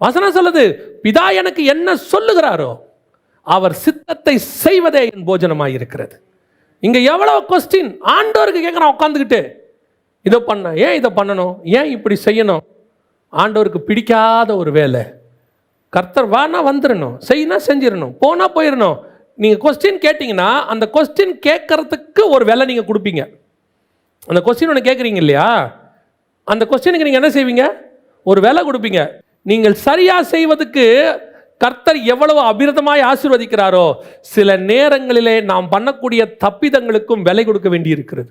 வசனம் சொல்லுது, பிதா எனக்கு என்ன சொல்லுகிறாரோ அவர் சித்தத்தை செய்வதே என் போஜனமாக இருக்கிறது. இங்க எவ்வளவு கொஸ்டின் ஆண்டவருக்கு கேட்குறான் உட்காந்துக்கிட்டு. இதை பண்ண, ஏன் இதை பண்ணணும், ஏன் இப்படி செய்யணும்? ஆண்டவருக்கு பிடிக்காத ஒரு வேலை. கர்த்தர் வானா வந்துடணும், செய்யினா செஞ்சிடணும், போனா போயிடணும். நீங்கள் கொஸ்டின் கேட்டிங்கன்னா அந்த கொஸ்டின் கேட்கறதுக்கு ஒரு வேலை நீங்கள் கொடுப்பீங்க. அந்த கொஸ்டின் ஒன்று கேட்குறீங்க இல்லையா, அந்த கொஸ்டினுக்கு நீங்கள் என்ன செய்வீங்க? ஒரு வேலை கொடுப்பீங்க. நீங்கள் சரியாக செய்வதுக்கு கர்த்தர் எவ்வளவு அபிரதமாய் ஆசீர்வதிக்கிறாரோ, சில நேரங்களிலே நாம் பண்ணக்கூடிய தப்பிதங்களுக்கும் விலை கொடுக்க வேண்டி இருக்கிறது.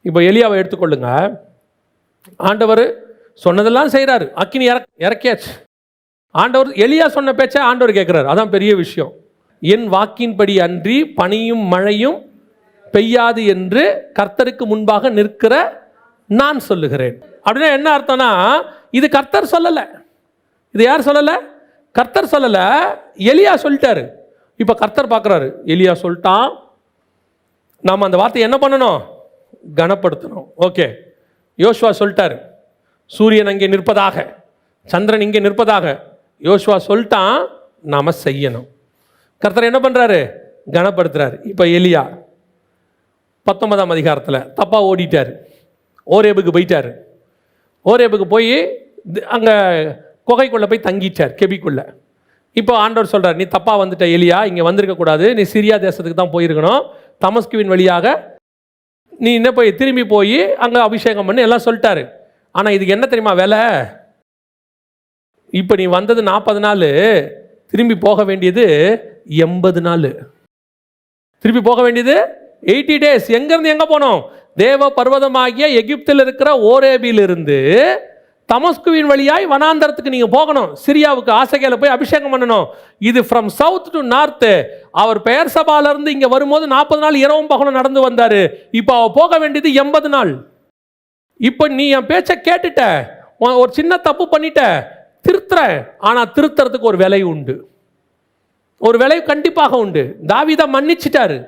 இப்போ எலியாவை எடுத்துக்கொள்ளுங்க. ஆண்டவர் சொன்னதெல்லாம் செய்கிறாரு, அக்கினி இறக்கியாச்சு. ஆண்டவர் எலியா சொன்ன பேச்சை ஆண்டவர் கேட்குறாரு. அதான் பெரிய விஷயம். என் வாக்கின்படி அன்றி பனியும் மழையும் பெய்யாது என்று கர்த்தருக்கு முன்பாக நிற்கிற நான் சொல்லுகிறேன். அப்படின்னா என்ன அர்த்தம்னா, இது கர்த்தர் சொல்லலை. இது யார் சொல்லலை? கர்த்தர் சொல்லலை, எலியா சொல்லிட்டாரு. இப்போ கர்த்தர் பார்க்குறாரு, எலியா சொல்லிட்டான், நாம் அந்த வார்த்தையை என்ன பண்ணணும்? கனப்படுத்தணும். ஓகே, யோசுவா சொல்லிட்டாரு, சூரியன் அங்கே நிற்பதாக, சந்திரன் இங்கே நிற்பதாக. யோசுவா சொல்லிட்டான், நாம் செய்யணும். கர்த்தர் என்ன பண்ணுறாரு? கனப்படுத்துறாரு. இப்போ எலியா 19ஆம் அதிகாரத்தில் தப்பாக ஓடிட்டார், ஓரேபுக்கு போயிட்டார். ஓரேபுக்கு போய் அங்கே குகைக்குள்ளே போய் தங்கிட்டார், கெபிக்குள்ளே. இப்போ ஆண்டவர் சொல்கிறார், நீ தப்பாக வந்துட்ட எலியா, இங்கே வந்திருக்கக்கூடாது, நீ சிரியா தேசத்துக்கு தான் போயிருக்கணும், தமஸ்குவின் வழியாக நீ என்ன போய் திரும்பி போய் அங்கே அபிஷேகம் பண்ணி எல்லாம் சொல்லிட்டாரு. ஆனால் இதுக்கு என்ன தெரியுமா வேலை? இப்போ நீ வந்தது 40 நாள், திரும்பி போக வேண்டியது 80 நாள். திருப்பி போக வேண்டியது 80 days. எங்கேருந்து எங்கே போனோம்? தேவ பர்வதமாகிய எகிப்தில் இருக்கிற ஓரேபிலிருந்து தமஸ்குவின் வழியாய் வனாந்தரத்துக்கு நீங்க போகணும். சிரியாவுக்கு ஆசகேல போய் அபிஷேகம் பண்ணணும். இது ஃப்ரம் சவுத் டு நார்த். அவர் பெயர் சபால இருந்து இங்க வரும்போது 40 நாள் இரவும் பகலும் நடந்து வந்தாரு. இப்போ அவர் போக வேண்டியது 80 நாள். இப்போ நீ என் பேச்சை கேட்டுட்ட, ஒரு சின்ன தப்பு பண்ணிட்ட, திருத்துற. ஆனா திருத்துறதுக்கு ஒரு விலை உண்டு, ஒரு விலை கண்டிப்பாக உண்டு. தாவீதை மன்னிச்சிட்டாரு.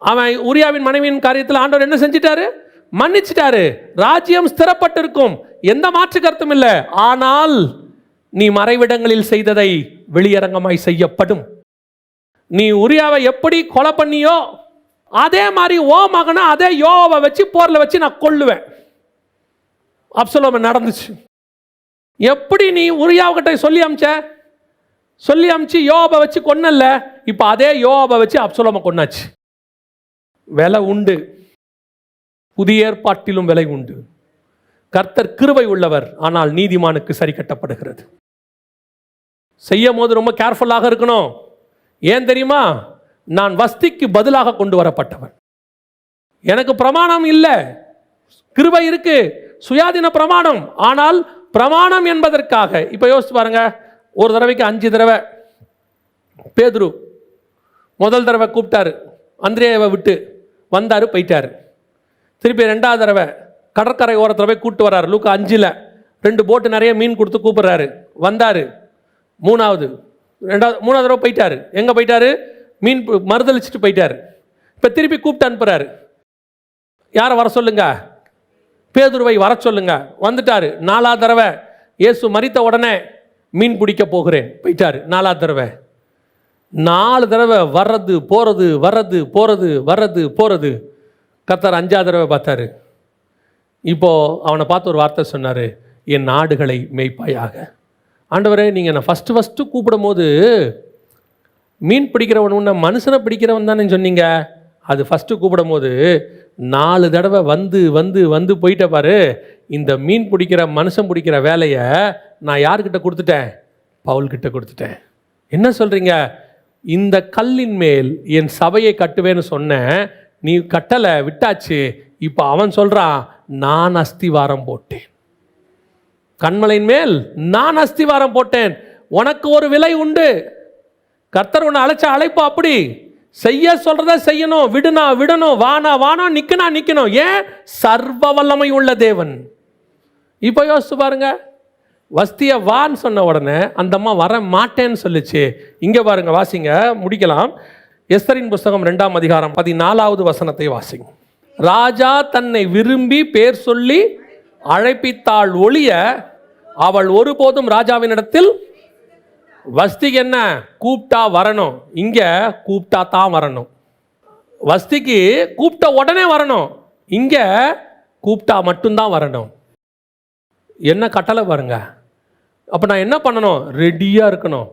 அவன் உரியாவின் மனைவியின் காரியத்தில் ஆண்டவர் என்ன செஞ்சிட்டாரு? மன்னிச்சிட்டாரு. ராஜ்யம் ஸ்திரப்பட்டிருக்கும், எந்த மாற்று கருத்தும் இல்லை. ஆனால் நீ மறைவிடங்களில் செய்ததை வெளியரங்கமாய் செய்யப்படும். நீ உரியாவை எப்படி கொலை பண்ணியோ அதே மாதிரி ஓ மகனை அதே யோவாவை வச்சு போர்ல வச்சு நான் கொல்லுவேன். அப்சலோம் நடந்துச்சு. எப்படி நீ உரியாவுக்கிட்ட சொல்லி அமிச்சு யோவாவை வச்சு கொன்னல்ல, இப்ப அதே யோவாவை வச்சு அப்சலோமை கொன்னாச்சு. விலை உண்டு, புதிய ஏற்பாட்டிலும் விலை உண்டு. கர்த்தர் கிருபை உள்ளவர், ஆனால் நீதிமானுக்கு சரி கட்டப்படுகிறது. செய்யும் போது ரொம்ப கேர்ஃபுல்லாக இருக்கணும். ஏன் தெரியுமா? நான் வஸ்திக்கு பதிலாக கொண்டு வரப்பட்டவன். எனக்கு பிரமாணம் இல்லை, கிருபை இருக்கு, சுயாதீன பிரமாணம். ஆனால் பிரமாணம் என்பதற்காக இப்ப யோசிச்சு பாருங்க. ஒரு தடவைக்கு 5 தடவை பேதுரு முதல் தடவை கூப்பிட்டாரு, அந்திரேயாவை விட்டு வந்தாரு, போயிட்டாரு. திருப்பி 2வது தடவை கடற்கரை ஓரத்தில் போய் கூப்பிட்டு வர்றாரு. லூக்கா 5ல் 2 போட்டு நிறைய மீன் கொடுத்து கூப்பிடுறாரு, வந்தாரு. 3வது தடவை போயிட்டாரு. எங்க போயிட்டாரு? மீன் மறுதளிச்சுட்டு போயிட்டாரு. இப்ப திருப்பி கூப்பிட்டு அனுப்புறாரு. யாரை வர சொல்லுங்க? பேதுருவை வர சொல்லுங்க. வந்துட்டாரு. 4வது தடவை இயேசு மரித்த உடனே மீன் பிடிக்க போகிறேன், போயிட்டாரு. 4வது தடவை. 4 தடவை வர்றது போறது வர்றது போறது வர்றது போறது. கர்த்தர் 5வது தடவை பார்த்தாரு. இப்போ அவனை பார்த்து ஒரு வார்த்தை சொன்னாரு, என் நாடுகளை மேய்ப்பாயாக. ஆண்டவரே, நீங்க நான் ஃபர்ஸ்ட் கூப்பிடும் போது மீன் பிடிக்கிறவன் உன்ன மனுஷனை பிடிக்கிறவன் தானே சொன்னீங்க. அது ஃபர்ஸ்ட் கூப்பிடும் போது 4 தடவை வந்து வந்து வந்து போயிட்ட பாரு. இந்த மீன் பிடிக்கிற மனுஷன் பிடிக்கிற வேலையை நான் யார்கிட்ட கொடுத்துட்டேன்? பவுல்கிட்ட கொடுத்துட்டேன். என்ன சொல்றீங்க? இந்த கல்லின் மேல் என் சபையை கட்டுவேன்னு சொன்னேன், நீ கட்டலை, விட்டாச்சு. இப்போ அவன் சொல்றான், நான் அஸ்திவாரம் போட்டேன், கண்மலையின் மேல் நான் அஸ்திவாரம் போட்டேன். உனக்கு ஒரு விலை உண்டு. கர்த்தர் உன்னை அழைச்ச அழைப்பு அப்படி. செய்ய சொல்றத செய்யணும், விடுனா விடணும், வானா வானம், நிக்கனா நிக்கணும். ஏன்? சர்வ வல்லமை உள்ள தேவன். இப்போ யோசிச்சு பாருங்க. வஸ்திய வான்னு சொன்ன உடனே அந்த அம்மா வர மாட்டேன்னு சொல்லிச்சு. இங்க பாருங்க, வாசிங்க, முடிக்கலாம். எஸ்தரின் புஸ்தகம் 2ஆம் அதிகாரம் 14வது வசனத்தை வாசிங்க. ராஜா தன்னை விரும்பி பேர் சொல்லி அழைப்பித்தாள் ஒழிய அவள் ஒருபோதும் ராஜாவினிடத்தில். வஸ்திக்கு என்ன? கூப்பிட்டா வரணும். இங்க கூப்பிட்டா தான் வரணும். வஸ்திக்கு கூப்பிட்ட உடனே வரணும், இங்க கூப்பிட்டா மட்டும்தான் வரணும். என்ன கட்டளை பாருங்க. அப்ப நான் என்ன பண்ணணும்? ரெடியா இருக்கணும்.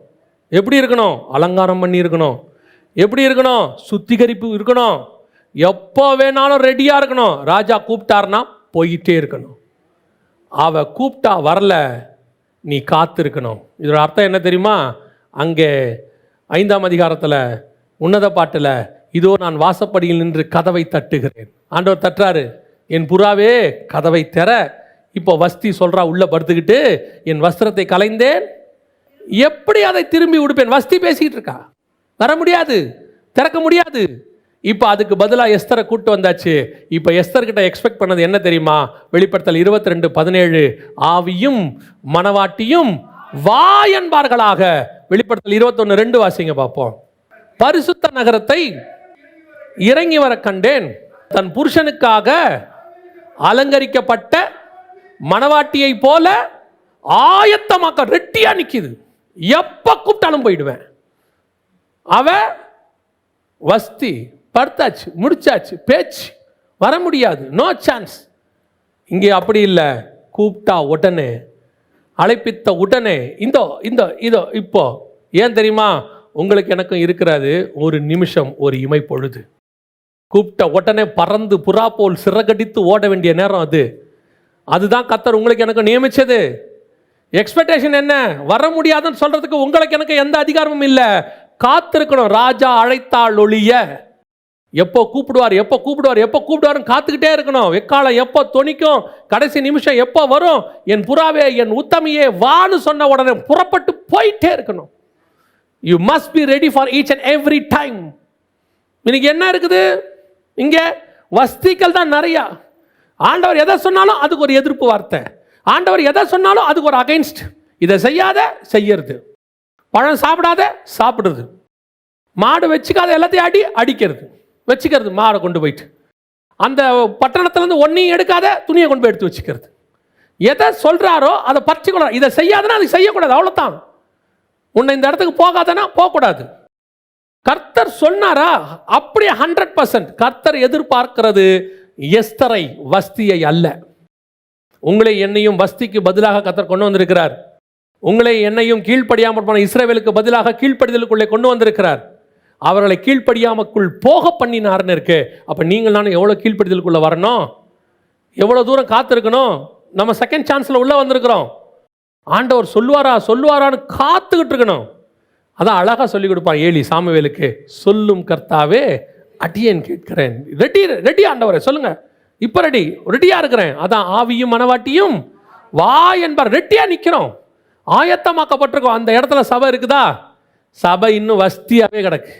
எப்படி இருக்கணும்? அலங்காரம் பண்ணி இருக்கணும். எப்படி இருக்கணும்? சுத்திகரிப்பு இருக்கணும். எப்போ வேணாலும் ரெடியா இருக்கணும். ராஜா கூப்பிட்டார்னா போயிட்டே இருக்கணும். அவ கூப்பிட்டா வரல, நீ காத்து இருக்கணும். இதோட அர்த்தம் என்ன தெரியுமா? அங்கே 5ஆம் அதிகாரத்தில் உன்னத பாட்டில், இதோ நான் வாசப்படியில் நின்று கதவை தட்டுகிறேன். ஆண்டவர் தட்டுறாரு, என் புறாவே கதவை திற. இப்போ வஸ்தி சொல்றா, உள்ள படுத்துக்கிட்டு, என் வஸ்திரத்தை கலைந்தேன், எப்படி அதை திரும்பி உடுப்பேன்? வஸ்தி பேசிக்கிட்டு இருக்கா, வர முடியாது, திறக்க முடியாது. இப்போ அதுக்கு பதிலாக எஸ்தரை கூட்டு வந்தாச்சு. இப்போ எஸ்தர்கிட்ட எக்ஸ்பெக்ட் பண்ணது என்ன தெரியுமா? வெளிப்படுத்தல் 22:17, ஆவியும் மனவாட்டியும் வா என்பார்களாக. வெளிப்படுத்தல் 21:2 வாசிங்க பார்ப்போம். பரிசுத்த நகரத்தை இறங்கி வர கண்டேன், தன் புருஷனுக்காக அலங்கரிக்கப்பட்ட மனவாட்டியை போல ஆயத்தமாக்க ரெட்டியா நிக்குது. எப்ப கூப்பிட்டாலும் போயிடுவேன். அவ வஸ்தி படுத்தாச்சு, முடிச்சாச்சு, பேச்சு வர முடியாது, நோ சான்ஸ். இங்கே அப்படி இல்லை. கூப்பிட்டா உடனே, அழைப்பித்த உடனே, இந்த இந்த இதோ இப்போ. ஏன் தெரியுமா? உங்களுக்கு எனக்கும் இருக்கிறது ஒரு நிமிஷம், ஒரு இமை பொழுது. கூப்பிட்ட உடனே பறந்து புறா போல் சிறகடித்து ஓட வேண்டிய நேரம் அது. அதுதான் கர்த்தர் உங்களுக்கு எனக்கு நியமிச்சது. எக்ஸ்பெக்டேஷன் என்ன? வர முடியாதுன்னு சொல்றதுக்கு உங்களுக்கு எனக்கு எந்த அதிகாரமும் இல்லை. காத்திருக்கணும். ராஜா அழைத்தாள் ஒழிய எப்போ கூப்பிடுவார், எப்போ கூப்பிடுவார், எப்போ கூப்பிடுவாருன்னு காத்துக்கிட்டே இருக்கணும். எக்காலம் எப்போ தொனிக்கும், கடைசி நிமிஷம் எப்போ வரும், என் புறாவே, என் உத்தமியே வான்னு சொன்ன உடனே புறப்பட்டு போயிட்டே இருக்கணும். You must be ready for each and every time. இன்னைக்கு என்ன இருக்குது? இங்கே வஸ்திகள் தான் நிறையா. ஆண்டவர் எதை சொன்னாலும் அதுக்கு ஒரு எதிர்ப்பு வார்த்தை, ஆண்டவர் எதை சொன்னாலும் அதுக்கு ஒரு அகைன்ஸ்ட். இதை செய்யாத செய்யறது, பழம் சாப்பிடாத சாப்பிடுறது, மாடு வச்சுக்காத எல்லாத்தையும் அடிக்கிறது, வச்சுக்கிறது மாடை கொண்டு போயிட்டு, அந்த பட்டணத்துலேருந்து ஒன்றையும் எடுக்காத துணியை கொண்டு போய் எடுத்து வச்சுக்கிறது. எதை சொல்கிறாரோ அதை பறிச்சுக்கூடாது. இதை செய்யாதுன்னா அதை செய்யக்கூடாது, அவ்வளோதான். உன்னை இந்த இடத்துக்கு போகாதனா போகக்கூடாது. கர்த்தர் சொன்னாரா அப்படியே 100%. கர்த்தர் எதிர்பார்க்கிறது எஸ்தரை, வஸ்தியை அல்ல. உங்களை என்னையும் வஸ்திக்கு பதிலாக கர்த்தர் கொண்டு வந்திருக்கிறார். உங்களை என்னையும் கீழ்ப்படியாமல் போன இஸ்ரவேலுக்கு பதிலாக கீழ்ப்படிதலுக்குள்ளே கொண்டு வந்திருக்கிறார். அவர்களை கீழ்ப்படியாமக்குள் போக பண்ணினார்னு இருக்கு. அப்போ நீங்கள் நானும் எவ்வளோ கீழ்ப்படிதலுக்குள்ளே வரணும், எவ்வளோ தூரம் காத்திருக்கணும். நம்ம செகண்ட் சான்ஸில் உள்ளே வந்திருக்கிறோம். ஆண்டவர் சொல்லுவாரான்னு காத்துக்கிட்டு இருக்கணும். அதான் அழகாக சொல்லிக் கொடுப்பான் ஏலி சாமுவேலுக்கு, சொல்லும் கர்த்தாவே அடியேன் கேட்கிறேன். ரெடி ஆண்டவரே சொல்லுங்க, இப்போ ரெடியாக இருக்கிறேன். அதான் ஆவியும் மனவாட்டியும் வா என்பார். ரெட்டியாக நிற்கிறோம், ஆயத்தமாக்கப்பட்டிருக்கோம். அந்த இடத்துல சபை இருக்குதா? சபை இன்னும் வஸ்தியாகவே கிடக்கு.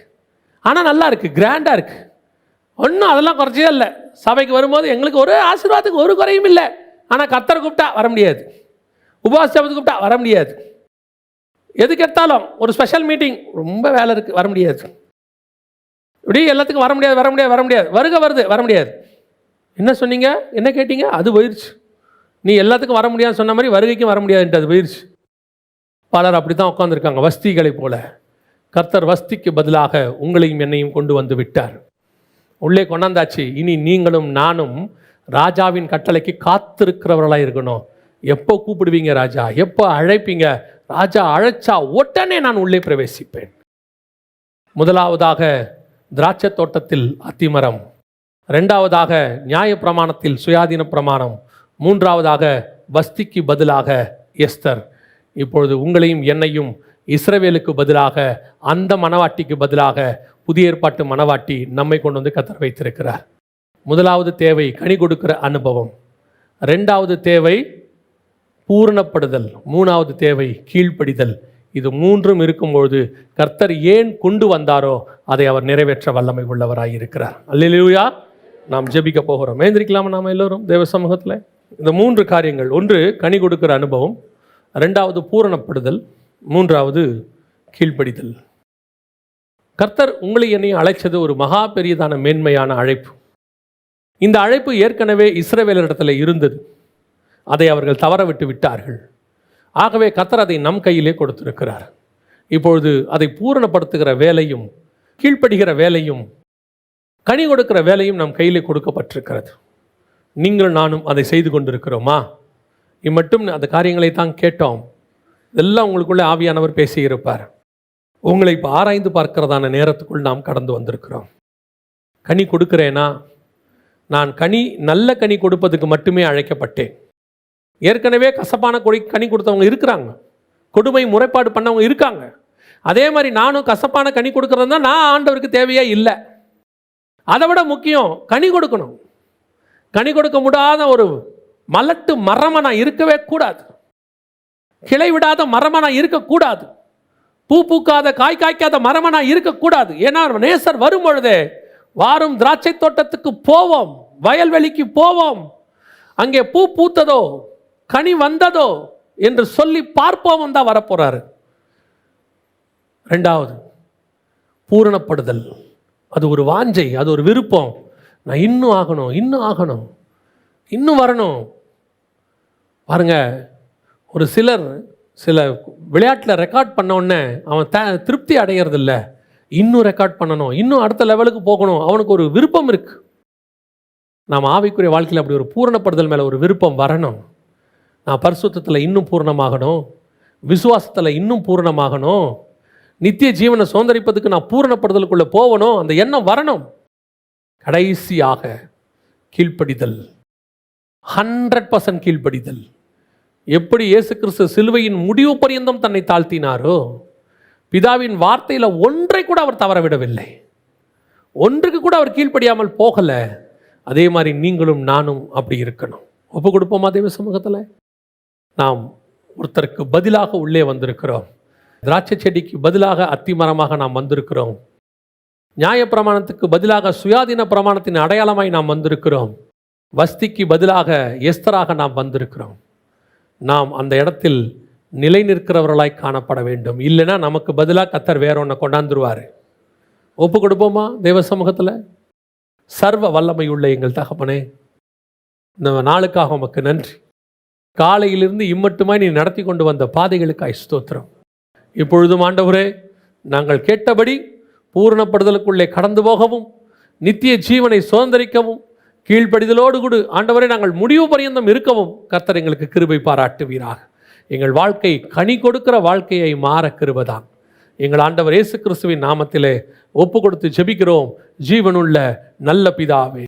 ஆனால் நல்லா இருக்குது, கிராண்டாக இருக்குது. ஒன்றும் அதெல்லாம் குறைச்சே இல்லை. சபைக்கு வரும்போது எங்களுக்கு ஒரு ஆசீர்வாதத்துக்கு ஒரு குறையும் இல்லை. ஆனால் கர்த்தரை கூப்பிட்டா வர முடியாது, உபவாசத்துக்கு கூப்பிட்டா வர முடியாது. எதுக்கு எடுத்தாலும் ஒரு ஸ்பெஷல் மீட்டிங், ரொம்ப வேலை இருக்குது, வர முடியாது. இப்படி எல்லாத்துக்கும் வர முடியாது. வருது, வர முடியாது. என்ன சொன்னீங்க, என்ன கேட்டீங்க, அது போயிடுச்சு. நீ எல்லாத்துக்கும் வர முடியாதுன்னு சொன்ன மாதிரி வருகைக்கும் வர முடியாதுன்ட்டு அது போயிடுச்சு. பலர் அப்படி தான் உட்காந்துருக்காங்க வஸ்திகளை போல. கர்த்தர் வஸ்திக்கு பதிலாக உங்களையும் என்னையும் கொண்டு வந்து விட்டார், உள்ளே கொண்டாந்தாச்சு. இனி நீங்களும் நானும் ராஜாவின் கட்டளைக்கு காத்திருக்கிறவர்களாக இருக்கணும். எப்போ கூப்பிடுவீங்க ராஜா, எப்போ அழைப்பீங்க ராஜா, அழைச்சா உடனே நான் உள்ளே பிரவேசிப்பேன். முதலாவதாக திராட்சை தோட்டத்தில் அத்திமரம், இரண்டாவதாக நியாய பிரமாணத்தில் சுயாதீன பிரமாணம், மூன்றாவதாக வஸ்திக்கு பதிலாக எஸ்தர். இப்பொழுது உங்களையும் என்னையும் இஸ்ரவேலுக்கு பதிலாக, அந்த மணவாட்டிக்கு பதிலாக புதிய ஏற்பாட்டு மணவாட்டி நம்மை கொண்டு வந்து கர்த்தர் வைத்திருக்கிறார். முதலாவது தேவை கனி கொடுக்கிற அனுபவம், ரெண்டாவது தேவை பூரணப்படுதல், மூணாவது தேவை கீழ்ப்படிதல். இது மூன்றும் இருக்கும்பொழுது கர்த்தர் ஏன் கொண்டு வந்தாரோ அதை அவர் நிறைவேற்ற வல்லமை உள்ளவராய் இருக்கிறார். அல்லேலூயா. நாம் ஜெபிக்க போகிறோம். எழுந்திரிக்கலாமா நாம் எல்லோரும் தேவ சமூகத்தில்? இந்த மூன்று காரியங்கள், ஒன்று கனி கொடுக்கிற அனுபவம், ரெண்டாவது பூரணப்படுதல், மூன்றாவது கீழ்ப்படிதல். கர்த்தர் உங்களை என்னையும் அழைச்சது ஒரு மகா பெரியதான மேன்மையான அழைப்பு. இந்த அழைப்பு ஏற்கனவே இஸ்ரவேலரிடத்தில் இருந்தது, அதை அவர்கள் தவற விட்டு விட்டார்கள். ஆகவே கர்த்தர் அதை நம் கையிலே கொடுத்திருக்கிறார். இப்பொழுது அதை பூரணப்படுத்துகிற வேலையும் கீழ்ப்படுகிற வேலையும் கனி கொடுக்கிற வேலையும் நம் கையிலே கொடுக்கப்பட்டிருக்கிறது. நீங்கள் நானும் அதை செய்து கொண்டிருக்கிறோமா? இம்மட்டும் அந்த காரியங்களை தான் கேட்டோம். இதெல்லாம் உங்களுக்குள்ளே ஆவியானவர் பேசியிருப்பார். உங்களை இப்போ ஆராய்ந்து பார்க்கிறதான நேரத்துக்குள் நாம் கடந்து வந்திருக்கிறோம். கனி கொடுக்கிறேனா? நான் நல்ல கனி கொடுப்பதுக்கு மட்டுமே அழைக்கப்பட்டேன். ஏற்கனவே கசப்பான கனி கொடுத்தவங்க இருக்கிறாங்க, கொடுமை முறைப்பாடு பண்ணவங்க இருக்காங்க. அதே மாதிரி நானும் கசப்பான கனி கொடுக்கறது தான் நான் ஆண்டவருக்கு தேவையே இல்லை. அதை விட முக்கியம் கனி கொடுக்கணும். கனி கொடுக்க முடியாத ஒரு மலட்டு மரமாக நான் இருக்கவே கூடாது. கிளை விடாத மரமாக நான் இருக்கக்கூடாது. பூ பூக்காத காய் காய்க்காத மரமாக நான் இருக்கக்கூடாது. ஏன்னா நேசர் வரும் பொழுதே வாரும் திராட்சை தோட்டத்துக்கு போவோம், வயல்வெளிக்கு போவோம், அங்கே பூ பூத்ததோ கனி வந்ததோ என்று சொல்லி பார்ப்போம் தான் வரப்போறாரு. ரெண்டாவது பூரணப்படுதல். அது ஒரு வாஞ்சை, அது ஒரு விருப்பம். நான் இன்னும் ஆகணும், இன்னும் வரணும். பாருங்க, ஒரு சில விளையாட்டில் ரெக்கார்ட் பண்ண உடனே அவன் திருப்தி அடையிறதில்ல. இன்னும் ரெக்கார்ட் பண்ணணும், இன்னும் அடுத்த லெவலுக்கு போகணும், அவனுக்கு ஒரு விருப்பம் இருக்கு. நாம் ஆவிக்குரிய வாழ்க்கையில் அப்படி ஒரு பூரணப்படுதல் மேலே ஒரு விருப்பம் வரணும். நான் பரிசுத்தத்தில் இன்னும் பூரணமாகணும், விசுவாசத்தில் இன்னும் பூரணமாகணும், நித்திய ஜீவனை சுதந்தரிப்பதுக்கு நான் பூரணப்படுதலுக்குள்ளே போகணும், அந்த எண்ணம் வரணும். கடைசியாக கீழ்ப்படிதல், 100% கீழ்ப்படிதல். எப்படி இயேசு கிறிஸ்து சிலுவையின் முடிவு பரியந்தம் தன்னை தாழ்த்தினாரோ, பிதாவின் வார்த்தையில் ஒன்றை கூட அவர் தவற விடவில்லை. ஒன்றுக்கு கூட அவர் கீழ்ப்படியாமல் போகல. அதே மாதிரி நீங்களும் நானும் அப்படி இருக்கணும். ஒப்பு கொடுப்போமா தேவ சமூகத்தில்? நாம் ஒருத்தருக்கு பதிலாக உள்ளே வந்திருக்கிறோம். திராட்சை செடிக்கு பதிலாக அத்திமரமாக நாம் வந்திருக்கிறோம். நியாயப்பிரமாணத்துக்கு பதிலாக சுயாதீன பிரமாணத்தின் அடையாளமாய் நாம் வந்திருக்கிறோம். வஸ்திக்கு பதிலாக எஸ்தராக நாம் வந்திருக்கிறோம். நாம் அந்த இடத்தில் நிலை நிற்கிறவர்களாய் காணப்பட வேண்டும். இல்லைன்னா நமக்கு பதிலாக கர்த்தர் வேற ஒன்றை கொண்டாந்துருவார். ஒப்பு கொடுப்போமா தேவ சமூகத்தில்? சர்வ வல்லமை உள்ள எங்கள் தகப்பனே, இந்த நாளுக்காக உமக்கு நன்றி. காலையிலிருந்து இம்மட்டுமாய் நீ நடத்தி கொண்டு வந்த பாதைகளுக்காய் ஸ்தோத்திரம். இப்பொழுதும் ஆண்டவரே, நாங்கள் கேட்டபடி பூரணப்படுதலுக்குள்ளே கடந்து போகவும் நித்திய ஜீவனை சுதந்திரிக்கவும் கீழ்ப்படிதலோடு கூட ஆண்டவரே நாங்கள் முடிவு பரியந்தம் இருக்கவும் கர்த்தர் எங்களுக்கு கிருபை பாராட்டுவீராக. எங்கள் வாழ்க்கை கனி கொடுக்கிற வாழ்க்கையை மாற கிருபைதான். எங்கள் ஆண்டவர் இயேசு கிறிஸ்துவின் நாமத்திலே ஒப்பு கொடுத்து ஜெபிக்கிறோம் ஜீவனுள்ள நல்ல பிதாவே.